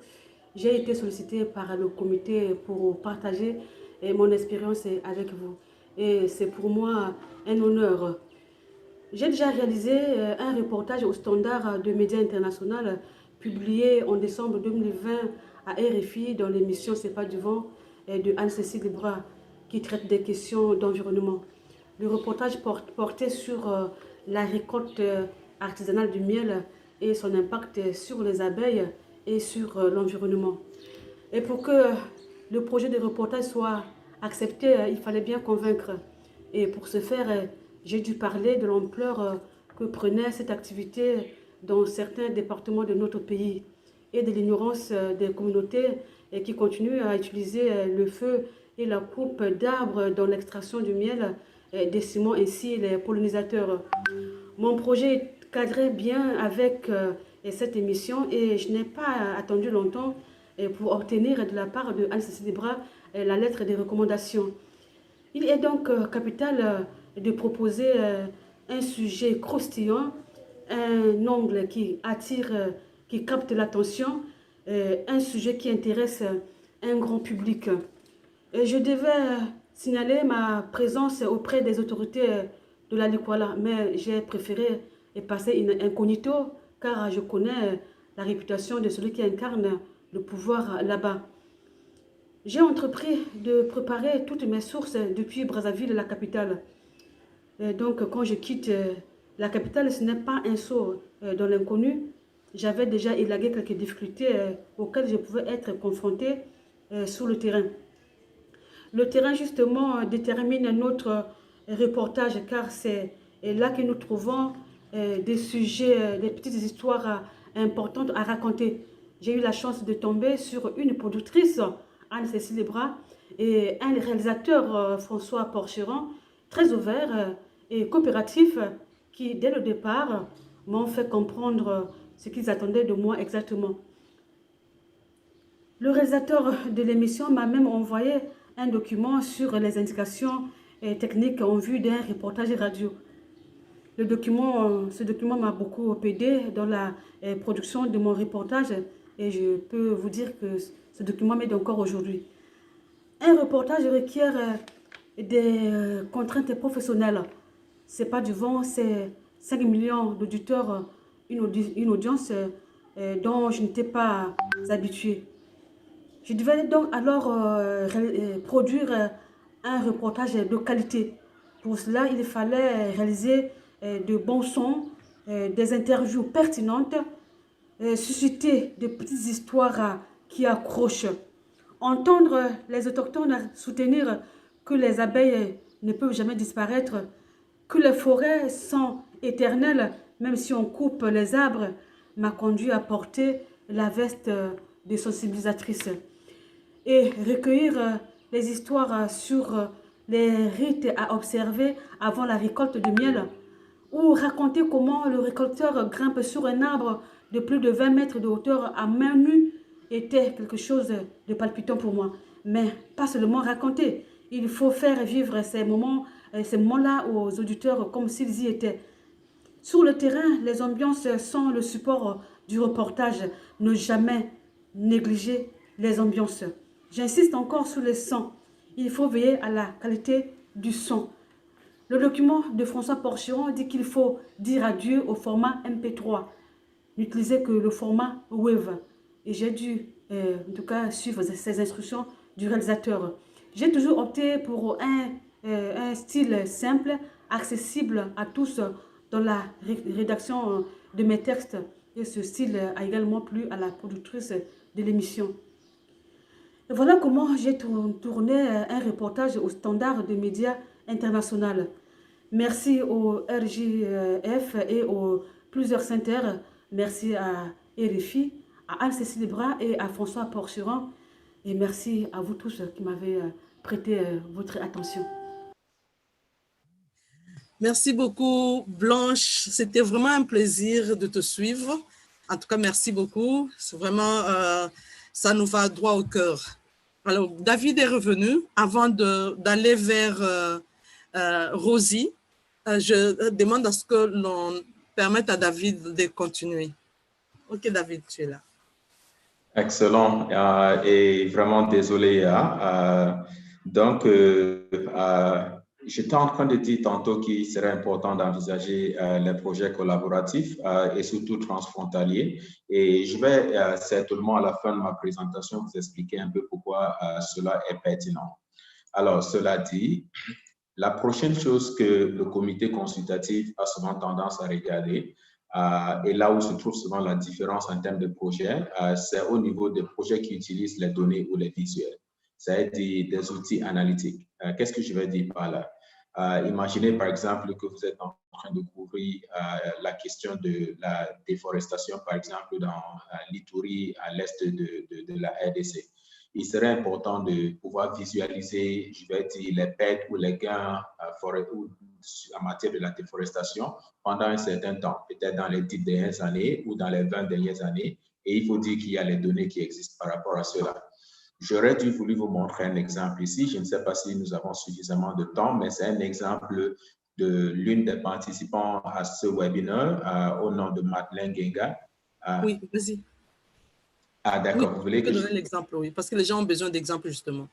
j'ai été sollicitée par le comité pour partager mon expérience avec vous. Et c'est pour moi un honneur. J'ai déjà réalisé un reportage au Standard de médias international publié en décembre 2020 à RFI dans l'émission C'est pas du vent de Anne-Cécile Bras qui traite des questions d'environnement. Le reportage portait sur la récolte artisanale du miel et son impact sur les abeilles et sur l'environnement. Et pour que le projet de reportage soit accepté, il fallait bien convaincre. Et pour ce faire, j'ai dû parler de l'ampleur que prenait cette activité dans certains départements de notre pays et de l'ignorance des communautés qui continuent à utiliser le feu et la coupe d'arbres dans l'extraction du miel, décimant ainsi les pollinisateurs. Mon projet cadrait bien avec cette émission et je n'ai pas attendu longtemps pour obtenir de la part de Anne-Cécile Bras la lettre de recommandation. Il est donc capital de proposer un sujet croustillant, un angle qui attire, qui capte l'attention, un sujet qui intéresse un grand public. Je devais signaler ma présence auprès des autorités de la Likwala, mais j'ai préféré passer incognito car je connais la réputation de celui qui incarne le pouvoir là-bas. J'ai entrepris de préparer toutes mes sources depuis Brazzaville, la capitale. Donc quand je quitte la capitale, ce n'est pas un saut dans l'inconnu. J'avais déjà élagué quelques difficultés auxquelles je pouvais être confrontée sur le terrain. Le terrain, justement, détermine notre reportage car c'est là que nous trouvons des sujets, des petites histoires importantes à raconter. J'ai eu la chance de tomber sur une productrice, Anne-Cécile Bras, et un réalisateur, François Porcheron, très ouvert et coopératif, qui, dès le départ, m'ont fait comprendre ce qu'ils attendaient de moi exactement. Le réalisateur de l'émission m'a même envoyé un document sur les indications techniques en vue d'un reportage radio. Ce document m'a beaucoup aidé dans la production de mon reportage et je peux vous dire que ce document m'aide encore aujourd'hui. Un reportage requiert des contraintes professionnelles. C'est pas du vent, c'est 5 millions d'auditeurs, une audience dont je n'étais pas habituée. Je devais donc alors produire un reportage de qualité. Pour cela, il fallait réaliser de bons sons, des interviews pertinentes, susciter de petites histoires qui accrochent, entendre les autochtones soutenir que les abeilles ne peuvent jamais disparaître, que les forêts sont éternelles, même si on coupe les arbres, m'a conduit à porter la veste de sensibilisatrice et recueillir les histoires sur les rites à observer avant la récolte de miel, ou raconter comment le récolteur grimpe sur un arbre de plus de 20 mètres de hauteur à main nue était quelque chose de palpitant pour moi. Mais pas seulement raconter, il faut faire vivre ces moments-là aux auditeurs comme s'ils y étaient. Sur le terrain, les ambiances sont le support du reportage. Ne jamais négliger les ambiances. J'insiste encore sur les sons. Il faut veiller à la qualité du son. Le document de François Porcheron dit qu'il faut dire adieu au format MP3. N'utilisez que le format WAV. Et j'ai dû, en tout cas, suivre ces instructions du réalisateur. J'ai toujours opté pour un style simple, accessible à tous dans la rédaction de mes textes. Et ce style a également plu à la productrice de l'émission. Et voilà comment j'ai tourné un reportage au standard des médias internationaux. Merci au RJF et aux plusieurs centres. Merci à RFI, à Anne-Cécile Bras et à François Porcheron. Et merci à vous tous qui m'avez prêté votre attention. Merci beaucoup, Blanche. C'était vraiment un plaisir de te suivre. En tout cas, merci beaucoup. C'est vraiment, ça nous va droit au cœur. Alors, David est revenu. Avant d'aller vers Rosie, je demande à ce que l'on permette à David de continuer. Ok, David, tu es là. Excellent. Et vraiment désolé. Donc, j'étais en train de dire tantôt qu'il serait important d'envisager les projets collaboratifs et surtout transfrontaliers. Et je vais certainement à la fin de ma présentation vous expliquer un peu pourquoi cela est pertinent. Alors, cela dit, la prochaine chose que le comité consultatif a souvent tendance à regarder, et là où se trouve souvent la différence en termes de projets, c'est au niveau des projets qui utilisent les données ou les visuels, c'est-à-dire des outils analytiques. Qu'est-ce que je vais dire par là? Imaginez par exemple que vous êtes en train de couvrir la question de la déforestation, par exemple dans l'Ituri à l'est de la RDC. Il serait important de pouvoir visualiser, je vais dire, les pertes ou les gains en matière de la déforestation pendant un certain temps, peut-être dans les 10 dernières années ou dans les 20 dernières années. Et il faut dire qu'il y a les données qui existent par rapport à cela. J'aurais dû voulu vous montrer un exemple ici. Je ne sais pas si nous avons suffisamment de temps, mais c'est un exemple de l'une des participants à ce webinaire au nom de Madeleine Genga. Oui, vas-y. Ah, d'accord. Oui, vous voulez que je donne l'exemple, oui, parce que les gens ont besoin d'exemples, justement.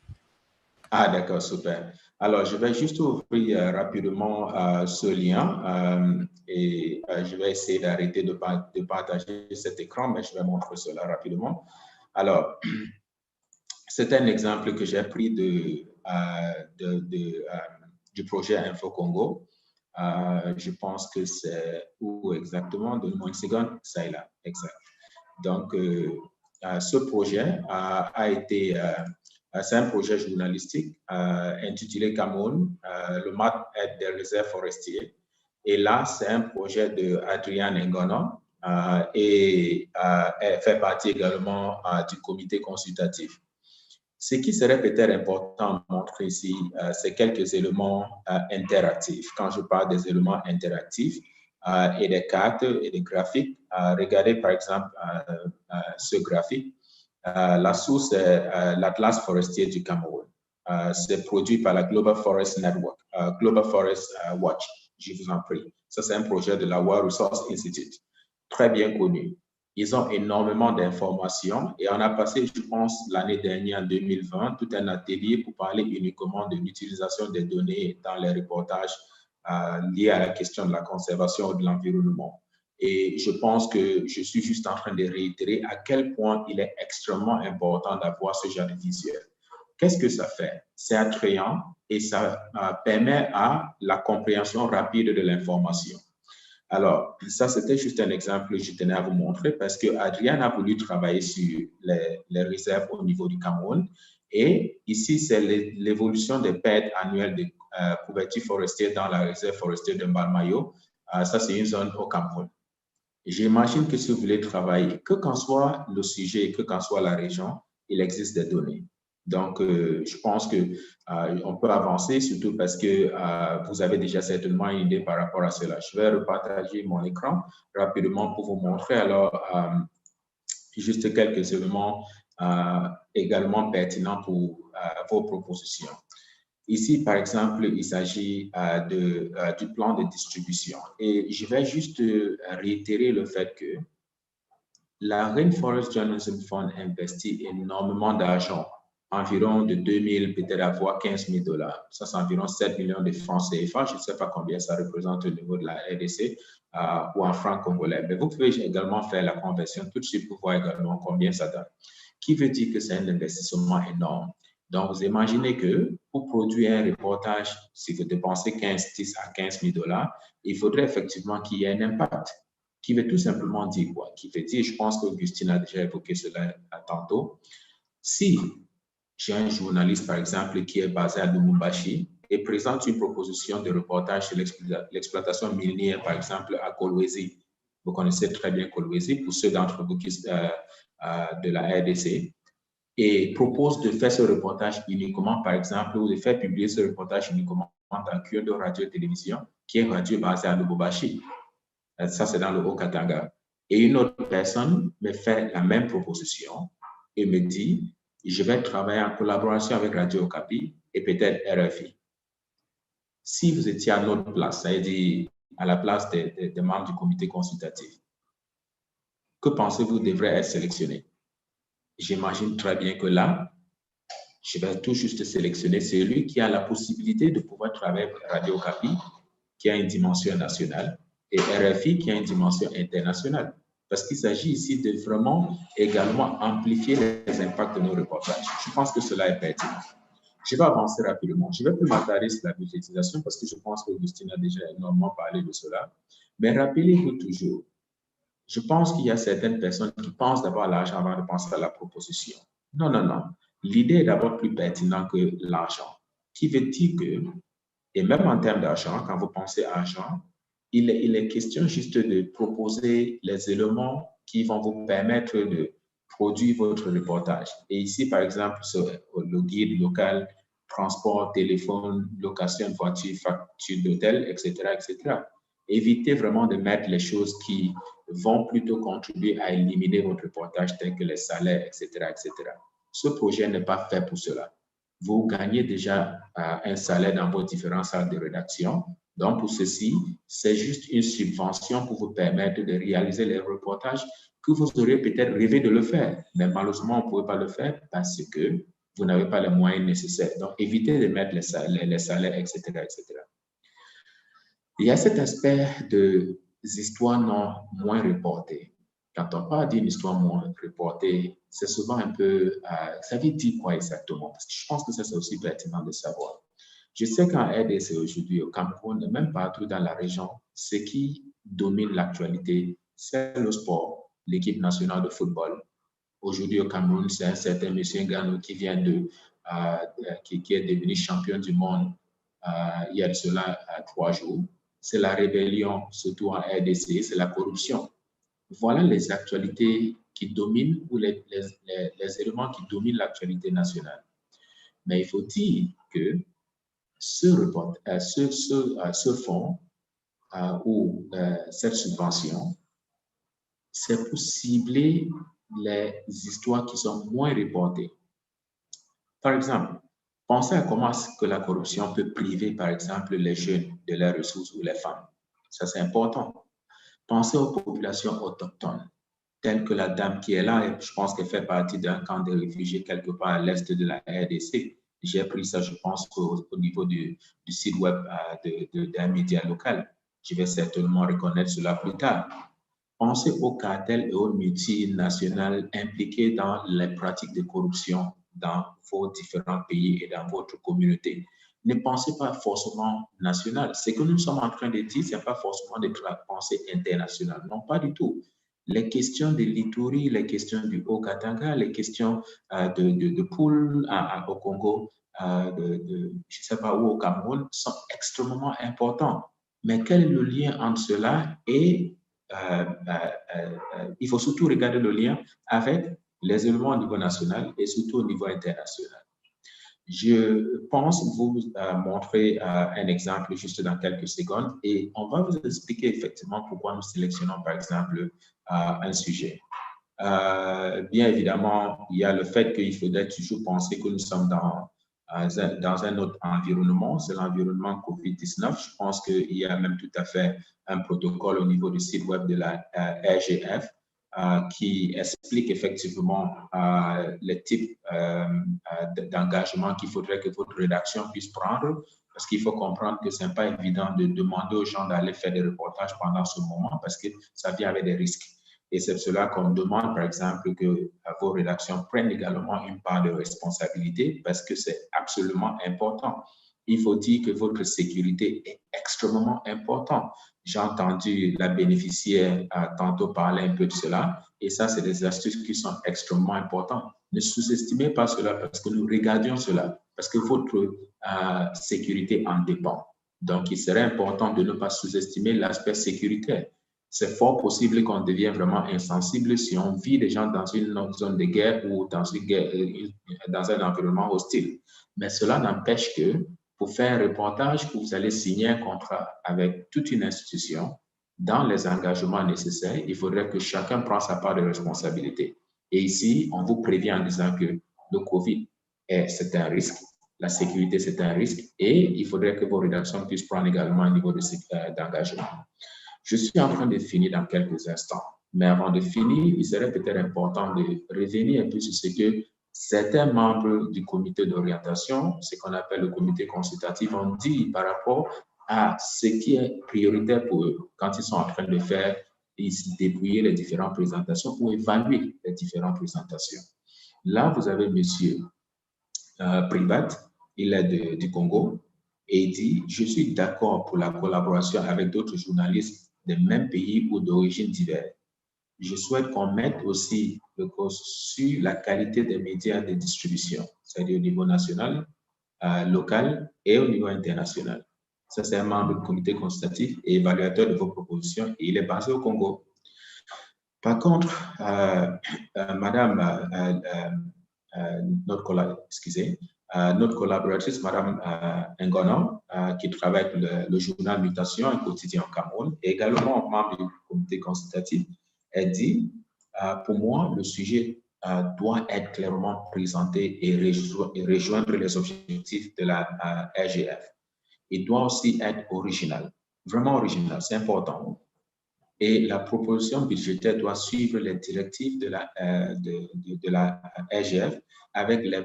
Ah, d'accord, super. Alors, je vais juste ouvrir rapidement ce lien et je vais essayer d'arrêter de partager cet écran, mais je vais montrer cela rapidement. Alors, c'est un exemple que j'ai pris du projet Info Congo. Je pense que c'est où exactement? Donne-moi une seconde. Ça est là, exact. Donc, ce projet c'est un projet journalistique intitulé Cameroun, le map des réserves forestiers. Et là, c'est un projet de Adrian Ngono et elle fait partie également du comité consultatif. Ce qui serait peut-être important à montrer ici, c'est quelques éléments interactifs. Quand je parle des éléments interactifs et des cartes et des graphiques, regardez par exemple ce graphique. La source est l'Atlas forestier du Cameroun. C'est produit par la Global Forest Network, Global Forest Watch, je vous en prie. Ça, c'est un projet de la World Resource Institute, très bien connu. Ils ont énormément d'informations et on a passé, je pense, l'année dernière, en 2020, tout un atelier pour parler uniquement de l'utilisation des données dans les reportages liés à la question de la conservation de l'environnement. Et je pense que je suis juste en train de réitérer à quel point il est extrêmement important d'avoir ce genre de visuel. Qu'est-ce que ça fait? C'est attrayant et ça permet à la compréhension rapide de l'information. Alors, ça, c'était juste un exemple que je tenais à vous montrer parce que Adrien a voulu travailler sur les réserves au niveau du Cameroun. Et ici, c'est l'évolution des pertes annuelles de couverture forestière dans la réserve forestière de Mbalmayo. Ça, c'est une zone au Cameroun. J'imagine que si vous voulez travailler, que qu'en soit le sujet, que qu'en soit la région, il existe des données. Donc, je pense qu'on peut avancer, surtout parce que vous avez déjà certainement une idée par rapport à cela. Je vais repartager mon écran rapidement pour vous montrer alors juste quelques éléments également pertinents pour vos propositions. Ici, par exemple, il s'agit du plan de distribution. Et je vais juste réitérer le fait que la Rainforest Journalism Fund investit énormément d'argent, environ de 2 000, peut-être à voire 15 000 $. Ça, c'est environ 7 millions de francs CFA. Je ne sais pas combien ça représente au niveau de la RDC ou en francs congolais. Mais vous pouvez également faire la conversion tout de suite pour voir également combien ça donne. Qui veut dire que c'est un investissement énorme. Donc, vous imaginez que pour produire un reportage, si vous dépensez 10 à 15 000 $, il faudrait effectivement qu'il y ait un impact. Qui veut tout simplement dire quoi? Qui veut dire, je pense qu'Augustine a déjà évoqué cela tantôt, si j'ai un journaliste, par exemple, qui est basé à Lubumbashi et présente une proposition de reportage sur l'exploitation minière, par exemple, à Kolwezi. Vous connaissez très bien Kolwezi, pour ceux d'entre vous qui de la RDC, et propose de faire ce reportage uniquement, par exemple, ou de faire publier ce reportage uniquement dans Kyoto Radio et Télévision, qui est une radio basée à Lubumbashi. Ça, c'est dans le Haut-Katanga. Et une autre personne me fait la même proposition et me dit, je vais travailler en collaboration avec Radio Okapi et peut-être RFI. Si vous étiez à notre place, c'est-à-dire à la place des membres du comité consultatif, que pensez-vous devrait être sélectionné? J'imagine très bien que là, je vais tout juste sélectionner celui qui a la possibilité de pouvoir travailler avec Radio Okapi, qui a une dimension nationale, et RFI qui a une dimension internationale. Parce qu'il s'agit ici de vraiment également amplifier les impacts de nos reportages. Je pense que cela est pertinent. Je vais avancer rapidement. Je ne vais plus m'attarder sur la budgétisation parce que je pense qu'Augustine a déjà énormément parlé de cela. Mais rappelez-vous toujours, je pense qu'il y a certaines personnes qui pensent d'abord à l'argent avant de penser à la proposition. Non, non, non. L'idée est d'abord plus pertinente que l'argent. Qui veut dire que, et même en termes d'argent, quand vous pensez à argent, il est question juste de proposer les éléments qui vont vous permettre de produire votre reportage. Et ici, par exemple, le guide local, transport, téléphone, location de voiture, facture d'hôtel, etc., etc. Évitez vraiment de mettre les choses qui vont plutôt contribuer à éliminer votre reportage, tels que les salaires, etc., etc. Ce projet n'est pas fait pour cela. Vous gagnez déjà un salaire dans vos différentes salles de rédaction. Donc, pour ceci, c'est juste une subvention pour vous permettre de réaliser les reportages que vous auriez peut-être rêvé de le faire. Mais malheureusement, vous ne pouvez pas le faire parce que vous n'avez pas les moyens nécessaires. Donc, évitez de mettre les salaires, etc., etc. Il y a cet aspect des histoires non moins reportées. Quand on parle d'une histoire moins reportée, c'est souvent un peu, ça veut dire quoi exactement? Parce que je pense que ça, c'est aussi pertinent de savoir. Je sais qu'en RDC aujourd'hui, au Cameroun, et même partout dans la région, ce qui domine l'actualité, c'est le sport, l'équipe nationale de football. Aujourd'hui, au Cameroun, c'est un certain M. Ngannou qui vient qui est devenu champion du monde il y a de cela 3 jours. C'est la rébellion, surtout en RDC, c'est la corruption. Voilà les actualités qui dominent ou les éléments qui dominent l'actualité nationale. Mais il faut dire que ce fonds ou cette subvention, c'est pour cibler les histoires qui sont moins reportées. Par exemple, pensez à comment que la corruption peut priver, par exemple, les jeunes de leurs ressources ou les femmes. Ça, c'est important. Pensez aux populations autochtones, telles que la dame qui est là, et je pense qu'elle fait partie d'un camp de réfugiés quelque part à l'est de la RDC. J'ai pris ça, je pense, au niveau du site web d'un média local. Je vais certainement reconnaître cela plus tard. Pensez aux cartels et aux multinationales impliqués dans les pratiques de corruption dans vos différents pays et dans votre communauté. Ne pensez pas forcément national. Ce que nous sommes en train de dire, ce n'est pas forcément de pensée internationale. Non, pas du tout. Les questions de l'Ituri, les questions du Haut-Katanga, les questions de poules au Congo, je ne sais pas où au Cameroun, sont extrêmement importantes. Mais quel est le lien entre cela et il faut surtout regarder le lien avec les éléments au niveau national et surtout au niveau international. Je pense vous montrer un exemple juste dans quelques secondes et on va vous expliquer effectivement pourquoi nous sélectionnons par exemple un sujet. Bien évidemment, il y a le fait qu'il faudrait toujours penser que nous sommes dans un autre environnement, c'est l'environnement COVID-19. Je pense qu'il y a même tout à fait un protocole au niveau du site web de la RGF qui explique effectivement les types d'engagement qu'il faudrait que votre rédaction puisse prendre, parce qu'il faut comprendre que ce n'est pas évident de demander aux gens d'aller faire des reportages pendant ce moment, parce que ça vient avec des risques. Et c'est cela qu'on demande, par exemple, que vos rédactions prennent également une part de responsabilité, parce que c'est absolument important. Il faut dire que votre sécurité est extrêmement importante. J'ai entendu la bénéficiaire tantôt parler un peu de cela, et ça, c'est des astuces qui sont extrêmement importantes. Ne sous-estimez pas cela parce que nous regardions cela, parce que votre sécurité en dépend. Donc, il serait important de ne pas sous-estimer l'aspect sécuritaire. C'est fort possible qu'on devienne vraiment insensible si on vit des gens dans une zone de guerre ou dans un environnement hostile. Mais cela n'empêche que pour faire un reportage, vous allez signer un contrat avec toute une institution. Dans les engagements nécessaires, il faudrait que chacun prenne sa part de responsabilité. Et ici, on vous prévient en disant que le COVID, c'est un risque, la sécurité, c'est un risque, et il faudrait que vos rédactions puissent prendre également un niveau d'engagement. Je suis en train de finir dans quelques instants, mais avant de finir, il serait peut-être important de revenir un peu sur ce que certains membres du comité d'orientation, ce qu'on appelle le comité consultatif, ont dit par rapport à ce qui est prioritaire pour eux quand ils sont en train de faire et débrouiller les différentes présentations ou évaluer les différentes présentations. Là, vous avez monsieur Privat, il est du Congo, et il dit « Je suis d'accord pour la collaboration avec d'autres journalistes des mêmes pays ou d'origines diverses. Je souhaite qu'on mette aussi le cause sur la qualité des médias de distribution, c'est-à-dire au niveau national, local et au niveau international. » Ça, c'est un membre du comité consultatif et évaluateur de vos propositions et il est basé au Congo. Par contre, notre collaboratrice, Madame Ngono, qui travaille pour le journal Mutation, un quotidien au Cameroun, et également membre du comité consultatif, elle dit pour moi, le sujet doit être clairement présenté et rejoindre les objectifs de la RGF. Il doit aussi être original, vraiment original, c'est important. Et la proposition budgétaire doit suivre les directives de la RGF avec les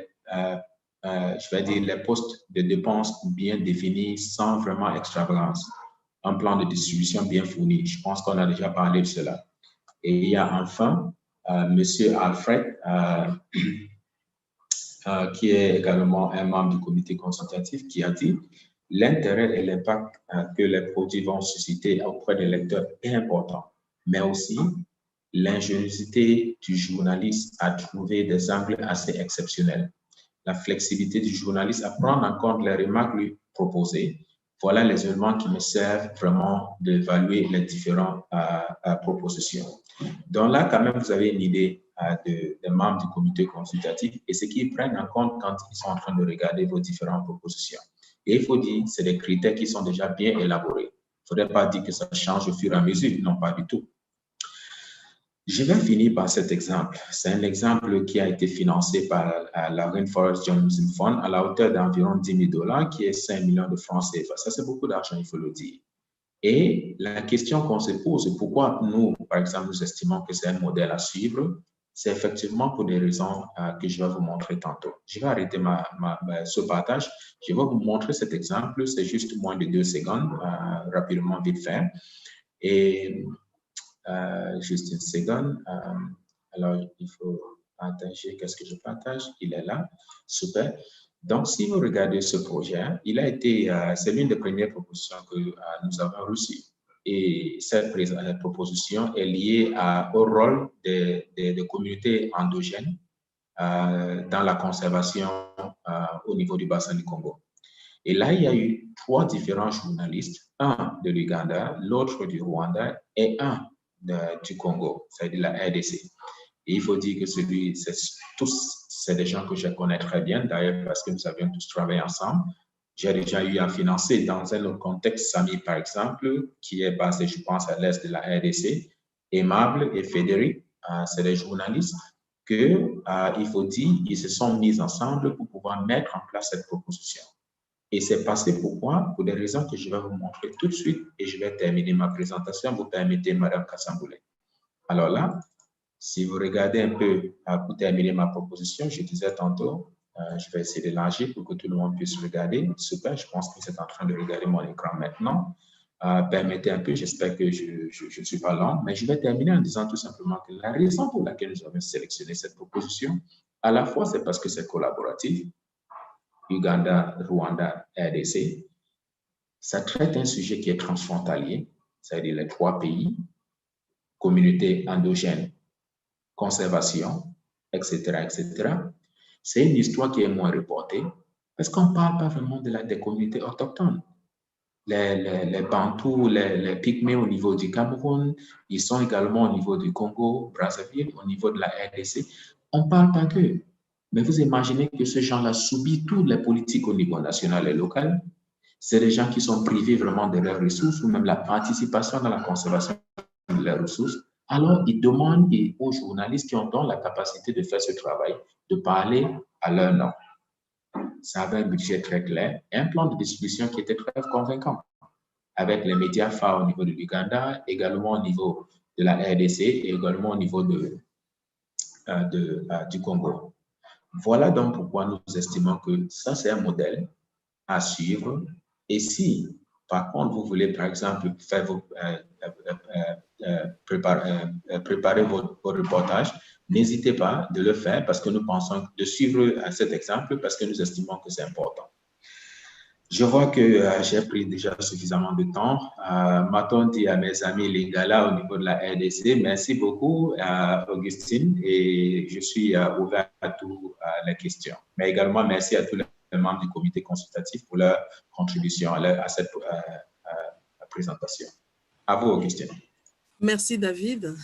postes de dépenses bien définis sans vraiment extravagance. Un plan de distribution bien fourni. Je pense qu'on a déjà parlé de cela. Et il y a enfin Monsieur Alfred, qui est également un membre du comité consultatif, qui a dit « L'intérêt et l'impact que les produits vont susciter auprès des lecteurs est important, mais aussi l'ingéniosité du journaliste à trouver des angles assez exceptionnels. La flexibilité du journaliste à prendre en compte les remarques lui proposées. Voilà les éléments qui me servent vraiment d'évaluer les différentes propositions. » Donc là, quand même, vous avez une idée des membres du comité consultatif et ce qu'ils prennent en compte quand ils sont en train de regarder vos différentes propositions. Et il faut dire, c'est des critères qui sont déjà bien élaborés. Il ne faudrait pas dire que ça change au fur et à mesure, non, pas du tout. Je vais finir par cet exemple. C'est un exemple qui a été financé par la Rainforest Journalism Fund à la hauteur d'environ $10 000, qui est 5 millions de francs CFA. Ça, c'est beaucoup d'argent, il faut le dire. Et la question qu'on se pose, pourquoi nous, par exemple, nous estimons que c'est un modèle à suivre, c'est effectivement pour des raisons que je vais vous montrer tantôt. Je vais arrêter ce partage. Je vais vous montrer cet exemple. C'est juste moins de 2 secondes, rapidement, vite fait. Et juste une seconde. Alors, il faut partager. Qu'est-ce que je partage? Il est là. Super. Donc, si vous regardez ce projet, il a été, c'est l'une des premières propositions que nous avons reçues. Et cette proposition est liée au rôle des communautés endogènes dans la conservation au niveau du bassin du Congo. Et là, il y a eu 3 différents journalistes, un de l'Ouganda, l'autre du Rwanda et un du Congo, c'est-à-dire la RDC. Et il faut dire que tous c'est des gens que je connais très bien, d'ailleurs, parce que nous avions tous travaillé ensemble. J'ai déjà eu à financer dans un autre contexte, Samy, par exemple, qui est basé, je pense, à l'est de la RDC, Aimable et Frédéric, c'est des journalistes il faut dire, ils se sont mis ensemble pour pouvoir mettre en place cette proposition. Et c'est passé pourquoi? Pour des raisons que je vais vous montrer tout de suite et je vais terminer ma présentation. Vous permettez, Madame Kassamboulé. Alors là, si vous regardez un peu pour terminer ma proposition, je disais tantôt, je vais essayer d'élargir pour que tout le monde puisse regarder. Super, je pense que vous êtes en train de regarder mon écran maintenant. Permettez un peu, j'espère que je ne suis pas lent, mais je vais terminer en disant tout simplement que la raison pour laquelle nous avons sélectionné cette proposition, à la fois c'est parce que c'est collaboratif, Uganda, Rwanda, RDC, ça traite un sujet qui est transfrontalier, c'est-à-dire les 3 pays, communauté endogène, conservation, etc., etc. C'est une histoire qui est moins reportée parce qu'on ne parle pas vraiment des communautés autochtones. Les Bantous, les Pygmées au niveau du Cameroun, ils sont également au niveau du Congo, Brazzaville, au niveau de la RDC. On ne parle pas d'eux. Mais vous imaginez que ces gens-là subissent toutes les politiques au niveau national et local. C'est des gens qui sont privés vraiment de leurs ressources ou même la participation dans la conservation de leurs ressources. Alors, ils demandent aux journalistes qui ont donc la capacité de faire ce travail de parler à leur nom. Ça avait un budget très clair et un plan de distribution qui était très convaincant avec les médias phares au niveau de l'Uganda, également au niveau de la RDC et également au niveau du Congo. Voilà donc pourquoi nous estimons que ça, c'est un modèle à suivre. Et si, par contre, vous voulez, par exemple, faire préparer vos reportages, n'hésitez pas de le faire parce que nous pensons de suivre cet exemple parce que nous estimons que c'est important. Je vois que j'ai pris déjà suffisamment de temps. M'attends dit à mes amis Lingala au niveau de la RDC. Merci beaucoup, Augustine, et je suis ouvert à toutes les questions. Mais également, merci à tous les membres du comité consultatif pour leur contribution à cette présentation. À vous, Augustine. Merci, David.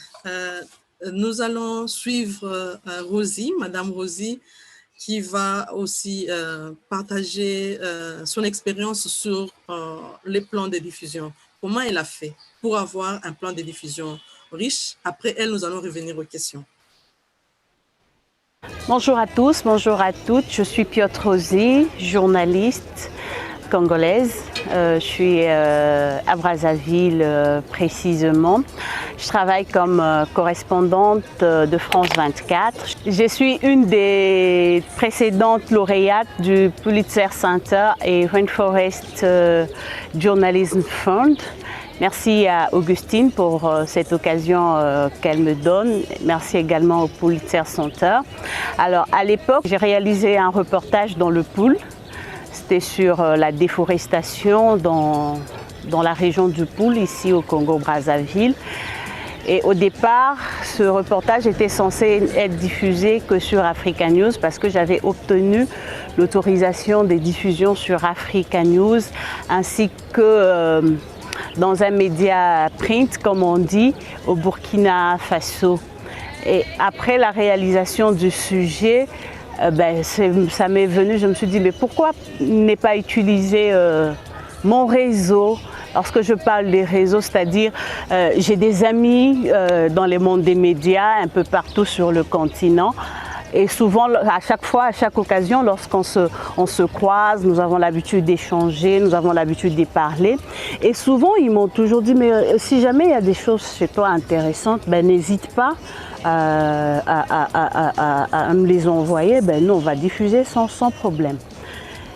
Nous allons suivre Rosie, Madame Rosie, qui va aussi partager son expérience sur les plans de diffusion. Comment elle a fait pour avoir un plan de diffusion riche? Après elle, nous allons revenir aux questions. Bonjour à tous, bonjour à toutes. Je suis Piotr Rosie, journaliste congolaise. Je suis à Brazzaville précisément. Je travaille comme correspondante de France 24. Je suis une des précédentes lauréates du Pulitzer Center et Rainforest Journalism Fund. Merci à Augustine pour cette occasion qu'elle me donne. Merci également au Pulitzer Center. Alors, à l'époque, j'ai réalisé un reportage dans le Poul. C'était sur la déforestation dans la région du Poul, ici au Congo-Brazzaville. Et au départ, ce reportage était censé être diffusé que sur Africa News parce que j'avais obtenu l'autorisation des diffusions sur Africa News ainsi que dans un média print, comme on dit, au Burkina Faso. Et après la réalisation du sujet, ça m'est venu, je me suis dit, mais pourquoi ne pas utiliser mon réseau? Lorsque je parle des réseaux, c'est-à-dire j'ai des amis dans le monde des médias, un peu partout sur le continent. Et souvent, à chaque fois, à chaque occasion, lorsqu'on se croise, nous avons l'habitude d'échanger, nous avons l'habitude de parler. Et souvent, ils m'ont toujours dit, mais si jamais il y a des choses chez toi intéressantes, n'hésite pas à me les envoyer. Nous, on va diffuser sans problème.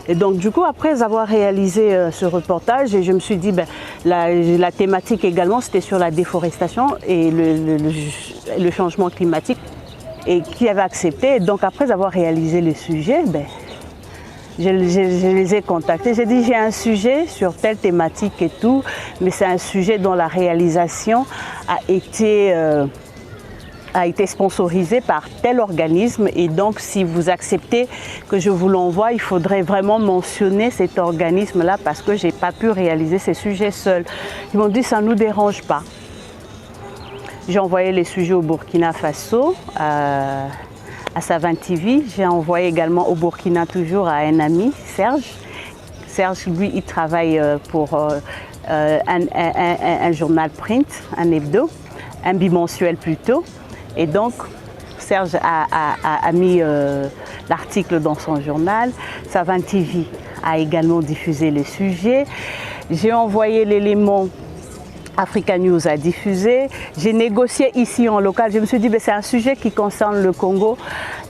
Et donc, du coup, après avoir réalisé ce reportage, je me suis dit, la thématique également, c'était sur la déforestation et le changement climatique. Et qui avait accepté. Et donc après avoir réalisé le sujet, je les ai contactés. J'ai dit j'ai un sujet sur telle thématique et tout, mais c'est un sujet dont la réalisation a été sponsorisée par tel organisme. Et donc si vous acceptez que je vous l'envoie, il faudrait vraiment mentionner cet organisme-là parce que je n'ai pas pu réaliser ces sujets seul. Ils m'ont dit ça ne nous dérange pas. J'ai envoyé les sujets au Burkina Faso, à à Savane TV. J'ai envoyé également au Burkina toujours à un ami, Serge. Serge, lui, il travaille pour un journal print, un hebdo, un bimensuel plutôt. Et donc, Serge a mis l'article dans son journal. Savane TV a également diffusé le sujet. J'ai envoyé l'élément Africa News à diffuser. J'ai négocié ici en local. Je me suis dit, c'est un sujet qui concerne le Congo.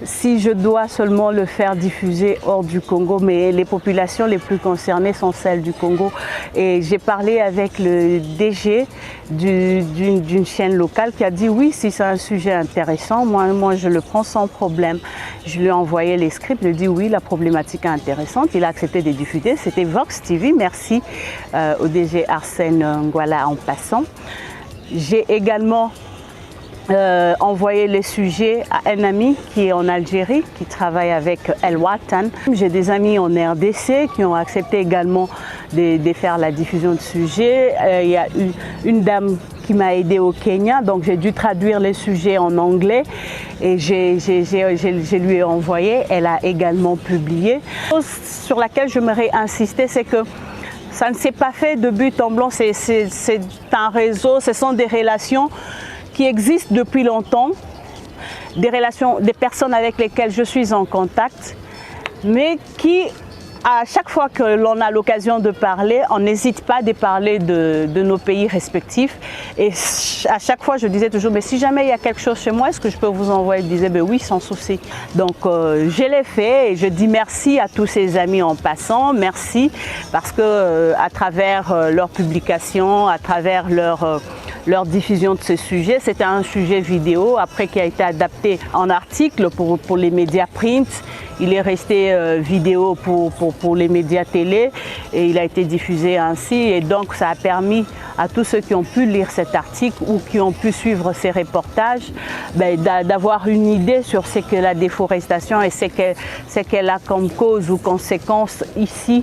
Si je dois seulement le faire diffuser hors du Congo, mais les populations les plus concernées sont celles du Congo. Et j'ai parlé avec le DG d'une chaîne locale qui a dit oui, si c'est un sujet intéressant, moi je le prends sans problème. Je lui ai envoyé les scripts, il a dit oui, la problématique est intéressante. Il a accepté de diffuser. C'était Vox TV. Merci au DG Arsène Ngouala en passant. J'ai également envoyer les sujets à un ami qui est en Algérie, qui travaille avec El Watan. J'ai des amis en RDC qui ont accepté également de faire la diffusion de sujets. Il y a une dame qui m'a aidé au Kenya, donc j'ai dû traduire les sujets en anglais et je lui ai envoyé. Elle a également publié. La chose sur laquelle j'aimerais insister, c'est que ça ne s'est pas fait de but en blanc, c'est un réseau, ce sont des relations qui existent depuis longtemps, des personnes avec lesquelles je suis en contact, mais qui, à chaque fois que l'on a l'occasion de parler, on n'hésite pas de parler de nos pays respectifs. Et à chaque fois, je disais toujours, mais si jamais il y a quelque chose chez moi, est-ce que je peux vous envoyer? Ils disaient, ben oui, sans souci. Donc, je l'ai fait et je dis merci à tous ces amis en passant. Merci parce que à travers leurs publications, à travers leur diffusion de ce sujet. C'était un sujet vidéo, après qui a été adapté en article pour les médias print. Il est resté vidéo pour les médias télé et il a été diffusé ainsi. Et donc, ça a permis à tous ceux qui ont pu lire cet article ou qui ont pu suivre ces reportages d'avoir une idée sur ce que la déforestation et ce qu'elle a comme cause ou conséquence ici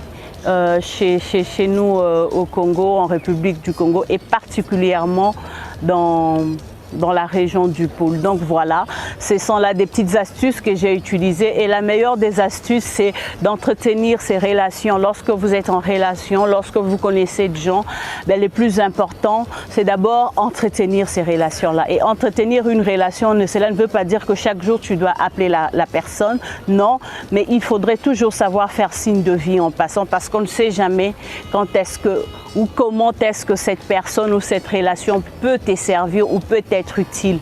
chez nous au Congo, en République du Congo et particulièrement dans la région du pôle. Donc voilà, ce sont là des petites astuces que j'ai utilisées et la meilleure des astuces, c'est d'entretenir ces relations. Lorsque vous êtes en relation, lorsque vous connaissez des gens, le plus important, c'est d'abord entretenir ces relations-là. Et entretenir une relation, cela ne veut pas dire que chaque jour tu dois appeler la personne, non, mais il faudrait toujours savoir faire signe de vie en passant parce qu'on ne sait jamais quand est-ce que ou comment est-ce que cette personne ou cette relation peut te servir ou peut être utile.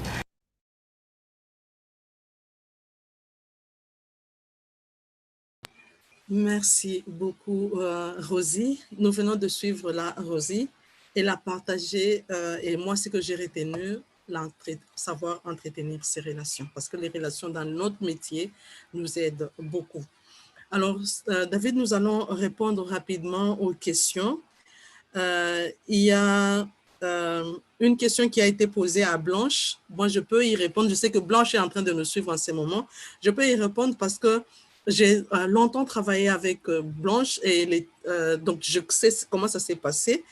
Merci beaucoup, Rosie. Nous venons de suivre la Rosie et la partager. Et moi, ce que j'ai retenu, savoir entretenir ces relations, parce que les relations dans notre métier nous aident beaucoup. Alors, David, nous allons répondre rapidement aux questions. Il y a une question qui a été posée à Blanche. Moi, je peux y répondre. Je sais que Blanche est en train de nous suivre en ce moment. Je peux y répondre parce que j'ai longtemps travaillé avec Blanche et donc je sais comment ça s'est passé.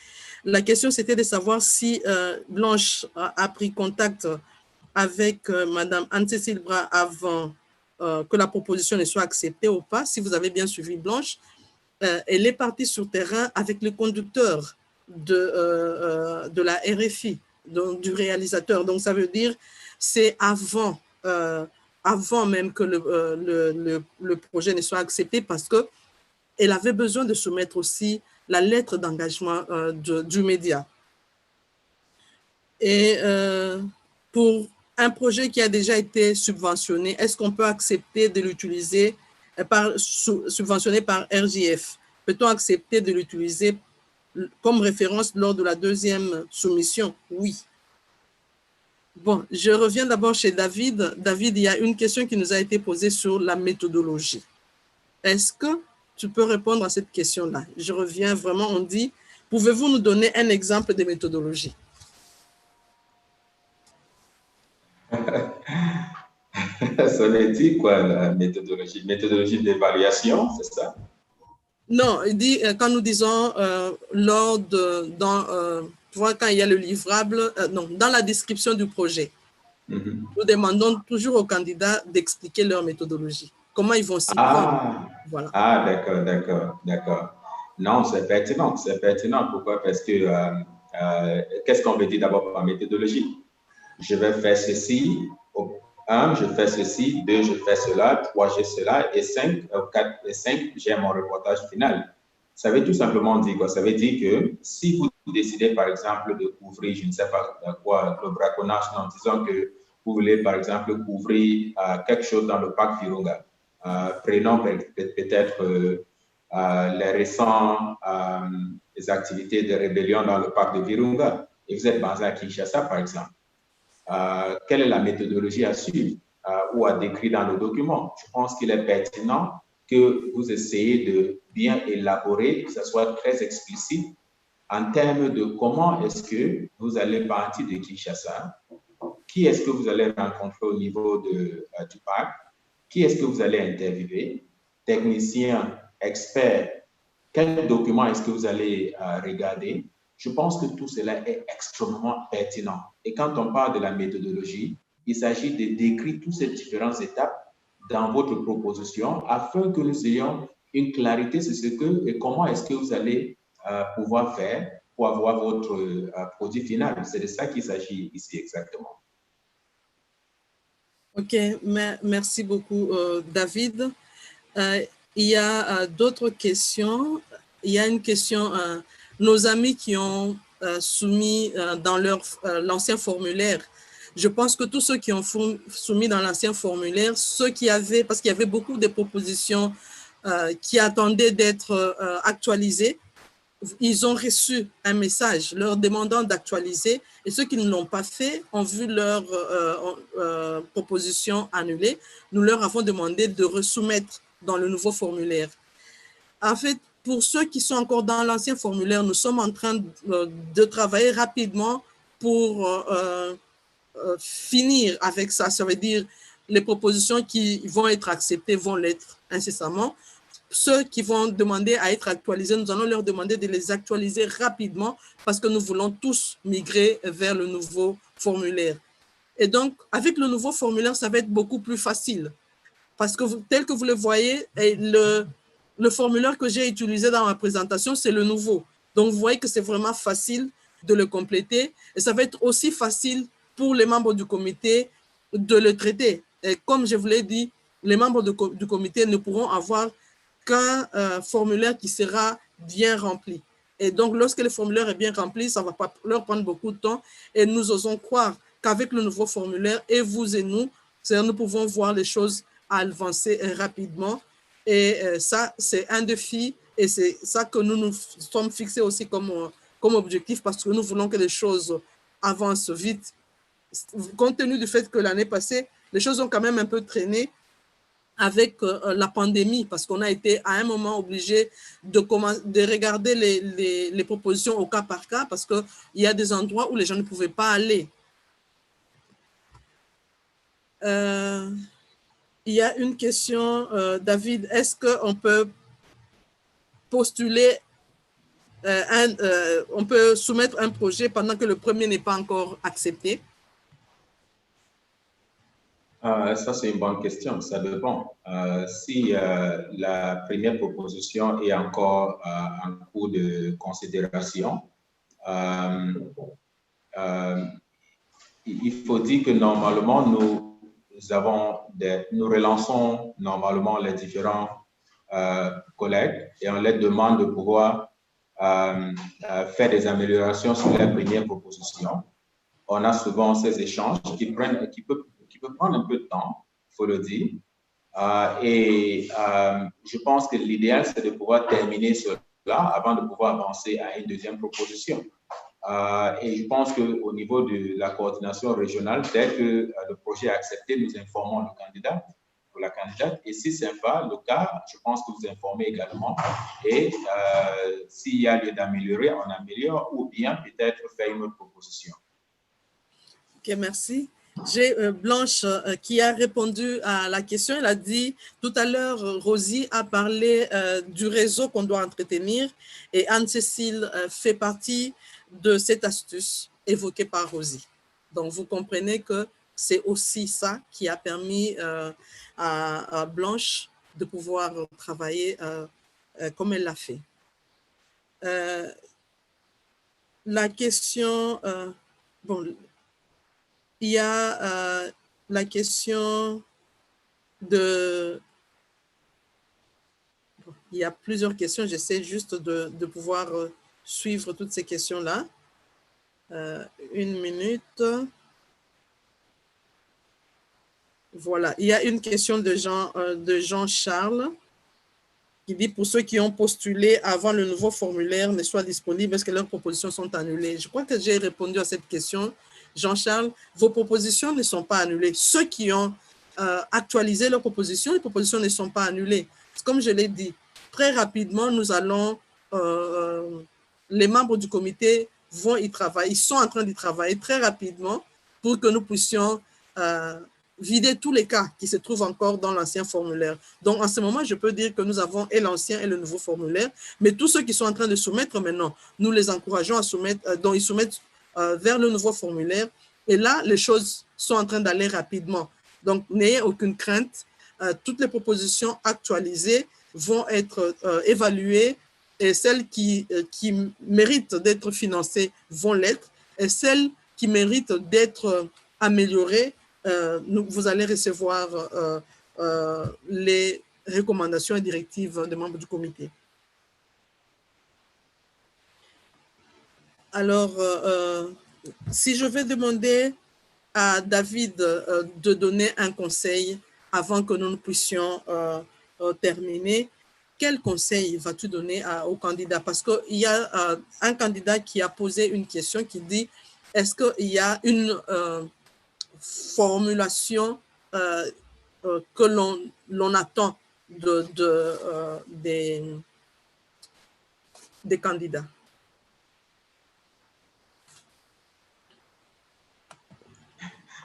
La question, c'était de savoir si Blanche a pris contact avec Madame Anne-Cécile Bras avant que la proposition ne soit acceptée ou pas. Si vous avez bien suivi Blanche, elle est partie sur terrain avec le conducteur de la RFI, donc du réalisateur. Donc, ça veut dire c'est avant même que le projet ne soit accepté parce qu'elle avait besoin de soumettre aussi la lettre d'engagement du média. Et pour un projet qui a déjà été subventionné, est-ce qu'on peut accepter de l'utiliser subventionné par RJF? Peut-on accepter de l'utiliser comme référence lors de la deuxième soumission? Oui. Bon, je reviens d'abord chez David. David, il y a une question qui nous a été posée sur la méthodologie. Est-ce que tu peux répondre à cette question-là? Je reviens vraiment, on dit, pouvez-vous nous donner un exemple de méthodologie? Ça veut dire quoi, la méthodologie? Méthodologie d'évaluation, c'est ça? Non, il dit, quand nous disons tu vois, quand il y a le livrable, non, dans la description du projet, Nous demandons toujours aux candidats d'expliquer leur méthodologie, comment ils vont s'y prendre. Voilà. Ah, d'accord. Non, c'est pertinent. Pourquoi? Parce que qu'est-ce qu'on veut dire d'abord par méthodologie? Je vais faire ceci. 1, je fais ceci. 2, je fais cela. 3, j'ai cela. Et 5, 4 et 5, j'ai mon reportage final. Ça veut tout simplement dire quoi? Ça veut dire que si vous décidez, par exemple, de couvrir, je ne sais pas quoi, le braconnage, non, disons que vous voulez, par exemple, couvrir quelque chose dans le parc Virunga. Prenons peut-être les récentes les activités de rébellion dans le parc de Virunga. Et vous êtes basé à Kinshasa, par exemple. Quelle est la méthodologie à suivre ou à décrire dans le document? Je pense qu'il est pertinent que vous essayez de bien élaborer, que ce soit très explicite en termes de comment est-ce que vous allez partir de Kinshasa, qui est-ce que vous allez rencontrer au niveau du parc, qui est-ce que vous allez interviewer, technicien, expert, quel document est-ce que vous allez regarder. Je pense que tout cela est extrêmement pertinent. Et quand on parle de la méthodologie, il s'agit de décrire toutes ces différentes étapes dans votre proposition afin que nous ayons une clarité sur ce que et comment est-ce que vous allez pouvoir faire pour avoir votre produit final. C'est de ça qu'il s'agit ici exactement. OK, merci beaucoup, David. Il y a d'autres questions. Il y a une question, nos amis qui ont soumis dans l'ancien formulaire. Je pense que tous ceux qui ont soumis dans l'ancien formulaire, ceux qui avaient, parce qu'il y avait beaucoup de propositions qui attendaient d'être actualisées, ils ont reçu un message leur demandant d'actualiser et ceux qui ne l'ont pas fait ont vu leur proposition annulée. Nous leur avons demandé de resoumettre dans le nouveau formulaire. En fait, pour ceux qui sont encore dans l'ancien formulaire, nous sommes en train de travailler rapidement pour finir avec ça. Ça veut dire les propositions qui vont être acceptées vont l'être incessamment. Ceux qui vont demander à être actualisés, nous allons leur demander de les actualiser rapidement parce que nous voulons tous migrer vers le nouveau formulaire. Et donc, avec le nouveau formulaire, ça va être beaucoup plus facile parce que tel que vous le voyez, le formulaire que j'ai utilisé dans ma présentation, c'est le nouveau. Donc, vous voyez que c'est vraiment facile de le compléter et ça va être aussi facile pour les membres du comité de le traiter. Et comme je vous l'ai dit, les membres du comité ne pourront avoir qu'un formulaire qui sera bien rempli. Et donc, lorsque le formulaire est bien rempli, ça ne va pas leur prendre beaucoup de temps. Et nous osons croire qu'avec le nouveau formulaire, et vous et nous, nous pouvons voir les choses avancer rapidement. Et ça, c'est un défi. Et c'est ça que nous nous sommes fixés aussi comme objectif parce que nous voulons que les choses avancent vite. Compte tenu du fait que l'année passée, les choses ont quand même un peu traîné avec la pandémie, parce qu'on a été à un moment obligé de regarder les propositions au cas par cas, parce qu'il y a des endroits où les gens ne pouvaient pas aller. Il y a une question, David, est-ce qu'on peut postuler, on peut soumettre un projet pendant que le premier n'est pas encore accepté? Ça, c'est une bonne question. Ça dépend. Si la première proposition est encore en cours de considération, il faut dire que normalement, nous relançons normalement les différents collègues et on leur demande de pouvoir faire des améliorations sur les premières propositions. On a souvent ces échanges qui peuvent prendre un peu de temps, il faut le dire. Je pense que l'idéal, c'est de pouvoir terminer cela avant de pouvoir avancer à une deuxième proposition. Et je pense qu'au niveau de la coordination régionale, dès que le projet est accepté, nous informons le candidat ou la candidate. Et si ce n'est pas le cas, je pense que vous informez également. Et s'il y a lieu d'améliorer, on améliore ou bien peut-être faire une autre proposition. OK, merci. J'ai Blanche qui a répondu à la question. Elle a dit, tout à l'heure, Rosie a parlé du réseau qu'on doit entretenir et Anne-Cécile fait partie de cette astuce évoquée par Rosie. Donc, vous comprenez que c'est aussi ça qui a permis à Blanche de pouvoir travailler comme elle l'a fait. La question, bon, il y a la question de... Bon, il y a plusieurs questions, j'essaie juste de pouvoir suivre toutes ces questions-là. Une minute. Voilà, il y a une question de Jean-Charles qui dit, pour ceux qui ont postulé avant le nouveau formulaire ne soit disponible, est-ce que leurs propositions sont annulées? Je crois que j'ai répondu à cette question. Jean-Charles, vos propositions ne sont pas annulées. Ceux qui ont actualisé leurs propositions, les propositions ne sont pas annulées. Comme je l'ai dit, très rapidement, nous allons, les membres du comité vont y travailler, ils sont en train d'y travailler très rapidement pour que nous puissions vider tous les cas qui se trouvent encore dans l'ancien formulaire. Donc, en ce moment, je peux dire que nous avons et l'ancien et le nouveau formulaire, mais tous ceux qui sont en train de soumettre maintenant, nous les encourageons à soumettre, donc ils soumettent vers le nouveau formulaire. Et là, les choses sont en train d'aller rapidement. Donc, n'ayez aucune crainte. Toutes les propositions actualisées vont être évaluées et celles qui méritent d'être financées vont l'être et celles qui méritent d'être améliorées, vous allez recevoir les recommandations et directives des membres du comité. Alors, si je vais demander à David de donner un conseil avant que nous puissions terminer, quel conseil vas-tu donner aux candidats? Parce qu'il y a un candidat qui a posé une question qui dit, est-ce qu'il y a une formulation que l'on attend des candidats?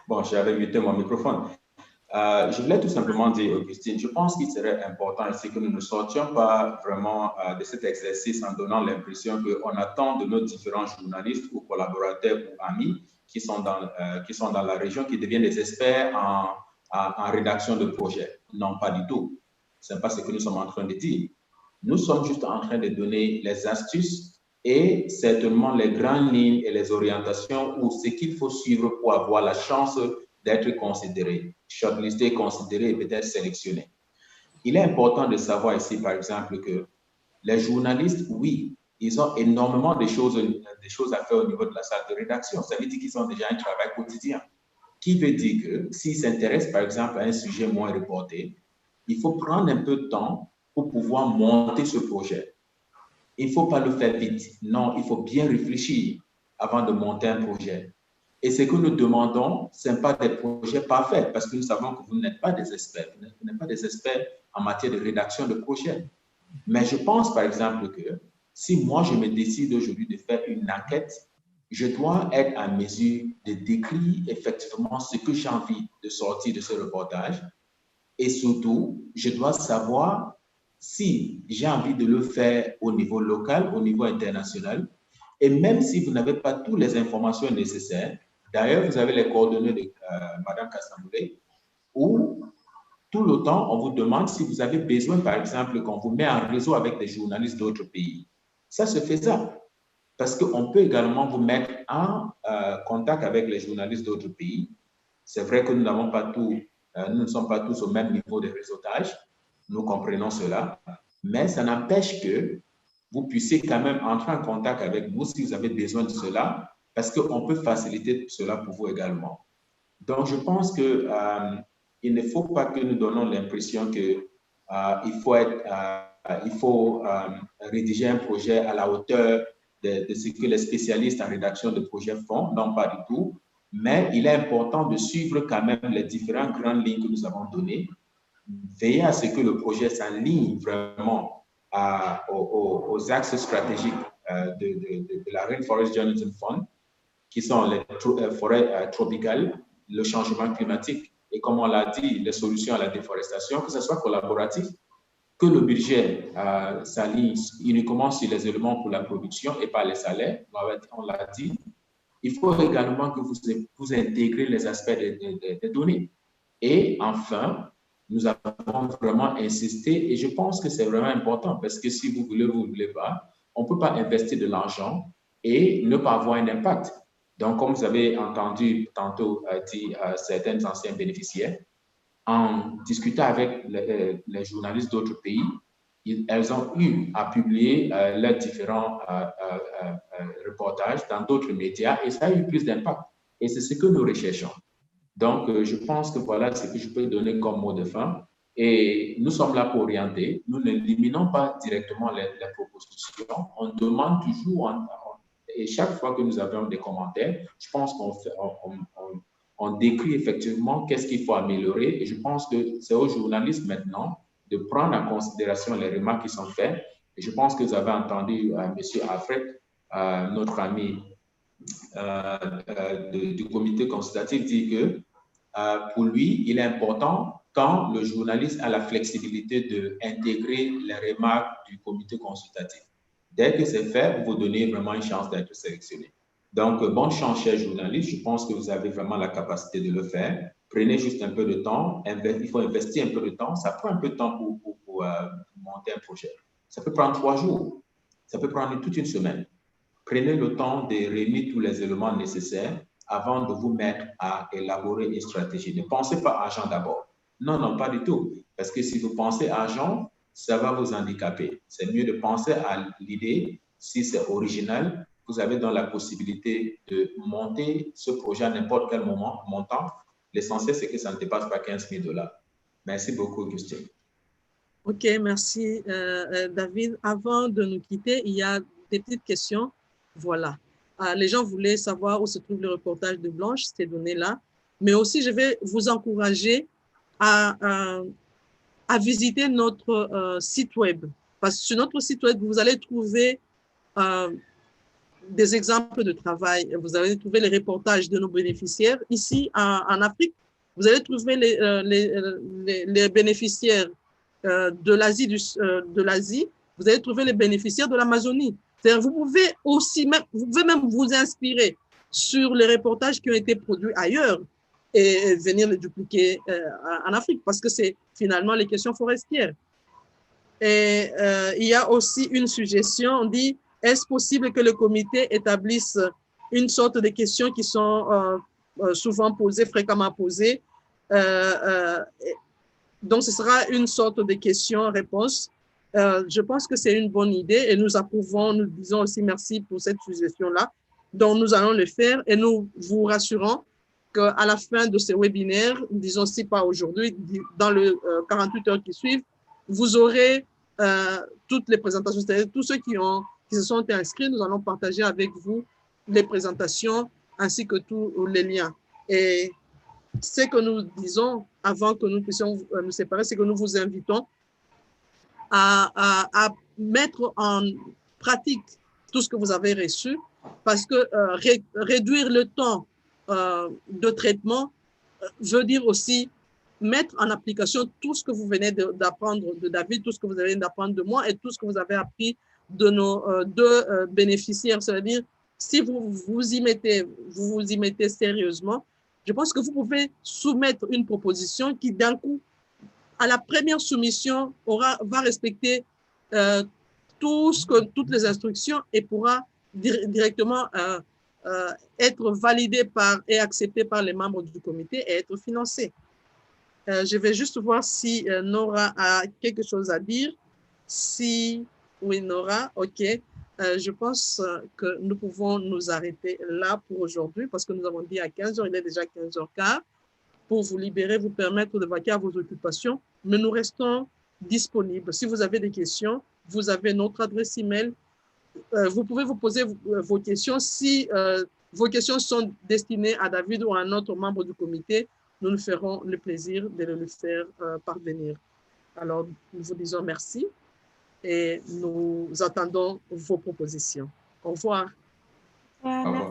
Bon, j'avais muté mon microphone. Je voulais tout simplement dire, Augustine, je pense qu'il serait important ici que nous ne sortions pas vraiment de cet exercice en donnant l'impression qu'on attend de nos différents journalistes ou collaborateurs ou amis qui sont dans la région, qui deviennent des experts en rédaction de projets. Non, pas du tout. Ce n'est pas ce que nous sommes en train de dire. Nous sommes juste en train de donner les astuces et certainement les grandes lignes et les orientations ou ce qu'il faut suivre pour avoir la chance d'être considéré, shortlisté, considéré et peut-être sélectionné. Il est important de savoir ici, par exemple, que les journalistes, oui, ils ont énormément de choses à faire au niveau de la salle de rédaction. Ça veut dire qu'ils ont déjà un travail quotidien. Qui veut dire que s'ils s'intéressent, par exemple, à un sujet moins reporté, il faut prendre un peu de temps pour pouvoir monter ce projet. Il ne faut pas le faire vite. Non, il faut bien réfléchir avant de monter un projet. Et ce que nous demandons, ce n'est pas des projets parfaits, parce que nous savons que vous n'êtes pas des experts. Vous n'êtes pas des experts en matière de rédaction de projets. Mais je pense, par exemple, que si moi, je me décide aujourd'hui de faire une enquête, je dois être en mesure de décrire effectivement ce que j'ai envie de sortir de ce reportage. Et surtout, je dois savoir si j'ai envie de le faire au niveau local, au niveau international. Et même si vous n'avez pas toutes les informations nécessaires, d'ailleurs, vous avez les coordonnées de Mme Kassamboulé, où tout le temps, on vous demande si vous avez besoin, par exemple, qu'on vous met en réseau avec des journalistes d'autres pays. Ça se fait ça. Parce qu'on peut également vous mettre en contact avec les journalistes d'autres pays. C'est vrai que nous n'avons pas tout, nous ne sommes pas tous au même niveau de réseautage. Nous comprenons cela. Mais ça n'empêche que vous puissiez quand même entrer en contact avec nous si vous avez besoin de cela, parce qu'on peut faciliter cela pour vous également. Donc, je pense qu'il ne faut pas que nous donnons l'impression qu'il faut rédiger un projet à la hauteur de ce que les spécialistes en rédaction de projets font. Non, pas du tout. Mais il est important de suivre quand même les différentes grandes lignes que nous avons données. Veiller à ce que le projet s'aligne vraiment aux axes stratégiques de la Rainforest Journalism Fund, qui sont les forêts tropicales, le changement climatique et, comme on l'a dit, les solutions à la déforestation, que ce soit collaboratif, que le budget s'aligne uniquement sur les éléments pour la production et pas les salaires, on l'a dit, il faut également que vous intégrez les aspects des données. Et enfin, nous avons vraiment insisté, et je pense que c'est vraiment important, parce que si vous voulez, vous ne voulez pas, on ne peut pas investir de l'argent et ne pas avoir un impact. Donc, comme vous avez entendu tantôt dit certains anciens bénéficiaires, en discutant avec les journalistes d'autres pays, elles ont eu à publier leurs différents reportages dans d'autres médias et ça a eu plus d'impact. Et c'est ce que nous recherchons. Donc, je pense que voilà ce que je peux donner comme mot de fin. Et nous sommes là pour orienter. Nous n'éliminons pas directement les propositions. On demande toujours, et chaque fois que nous avons des commentaires, je pense on décrit effectivement qu'est-ce qu'il faut améliorer. Et je pense que c'est aux journalistes maintenant de prendre en considération les remarques qui sont faites. Et je pense que vous avez entendu M. Alfred, notre ami du comité consultatif, dit que pour lui, il est important quand le journaliste a la flexibilité d'intégrer les remarques du comité consultatif. Dès que c'est fait, vous donnez vraiment une chance d'être sélectionné. Donc, bonne chance, chers journalistes. Je pense que vous avez vraiment la capacité de le faire. Prenez juste un peu de temps. Il faut investir un peu de temps. Ça prend un peu de temps pour monter un projet. Ça peut prendre 3 jours. Ça peut prendre toute une semaine. Prenez le temps de réunir tous les éléments nécessaires avant de vous mettre à élaborer une stratégie. Ne pensez pas à argent d'abord. Non, non, pas du tout. Parce que si vous pensez à argent, ça va vous handicaper. C'est mieux de penser à l'idée. Si c'est original, vous avez donc la possibilité de monter ce projet à n'importe quel montant. L'essentiel, c'est que ça ne dépasse pas 15 000 $. Merci beaucoup, Augustin. OK, merci, David. Avant de nous quitter, il y a des petites questions. Voilà. Les gens voulaient savoir où se trouve le reportage de Blanche, ces données-là. Mais aussi, je vais vous encourager à visiter notre site web. Parce que sur notre site web, vous allez trouver des exemples de travail. Vous allez trouver les reportages de nos bénéficiaires. Ici, en Afrique, vous allez trouver les bénéficiaires de l'Asie. Vous allez trouver les bénéficiaires de l'Amazonie. Vous pouvez même vous inspirer sur les reportages qui ont été produits ailleurs et venir les dupliquer en Afrique parce que c'est finalement les questions forestières. Et il y a aussi une suggestion, on dit, est-ce possible que le comité établisse une sorte de questions qui sont souvent posées, fréquemment posées. Donc, ce sera une sorte de questions-réponses. Je pense que c'est une bonne idée et nous approuvons, nous disons aussi merci pour cette suggestion-là. Donc, nous allons le faire et nous vous rassurons qu'à la fin de ce webinaire, disons si pas aujourd'hui, dans les 48 heures qui suivent, vous aurez toutes les présentations, c'est-à-dire tous ceux qui se sont inscrits, nous allons partager avec vous les présentations ainsi que tous les liens. Et ce que nous disons avant que nous puissions nous séparer, c'est que nous vous invitons à mettre en pratique tout ce que vous avez reçu parce que réduire le temps de traitement veut dire aussi mettre en application tout ce que vous venez d'apprendre de David, tout ce que vous venez d'apprendre de moi et tout ce que vous avez appris de nos deux bénéficiaires. C'est-à-dire, si vous vous y mettez sérieusement, je pense que vous pouvez soumettre une proposition qui, d'un coup, à la première soumission, va respecter toutes les instructions et pourra directement être validée et acceptée par les membres du comité et être financée. Je vais juste voir si Nora a quelque chose à dire. Si oui, Nora, OK. Je pense que nous pouvons nous arrêter là pour aujourd'hui parce que nous avons dit à 15h, il est déjà 15h15, pour vous libérer, vous permettre de vaquer à vos occupations. Mais nous restons disponibles. Si vous avez des questions, vous avez notre adresse email. Vous pouvez vous poser vos questions. Si vos questions sont destinées à David ou à un autre membre du comité, nous nous ferons le plaisir de le faire parvenir. Alors, nous vous disons merci et nous attendons vos propositions. Au revoir. Au revoir.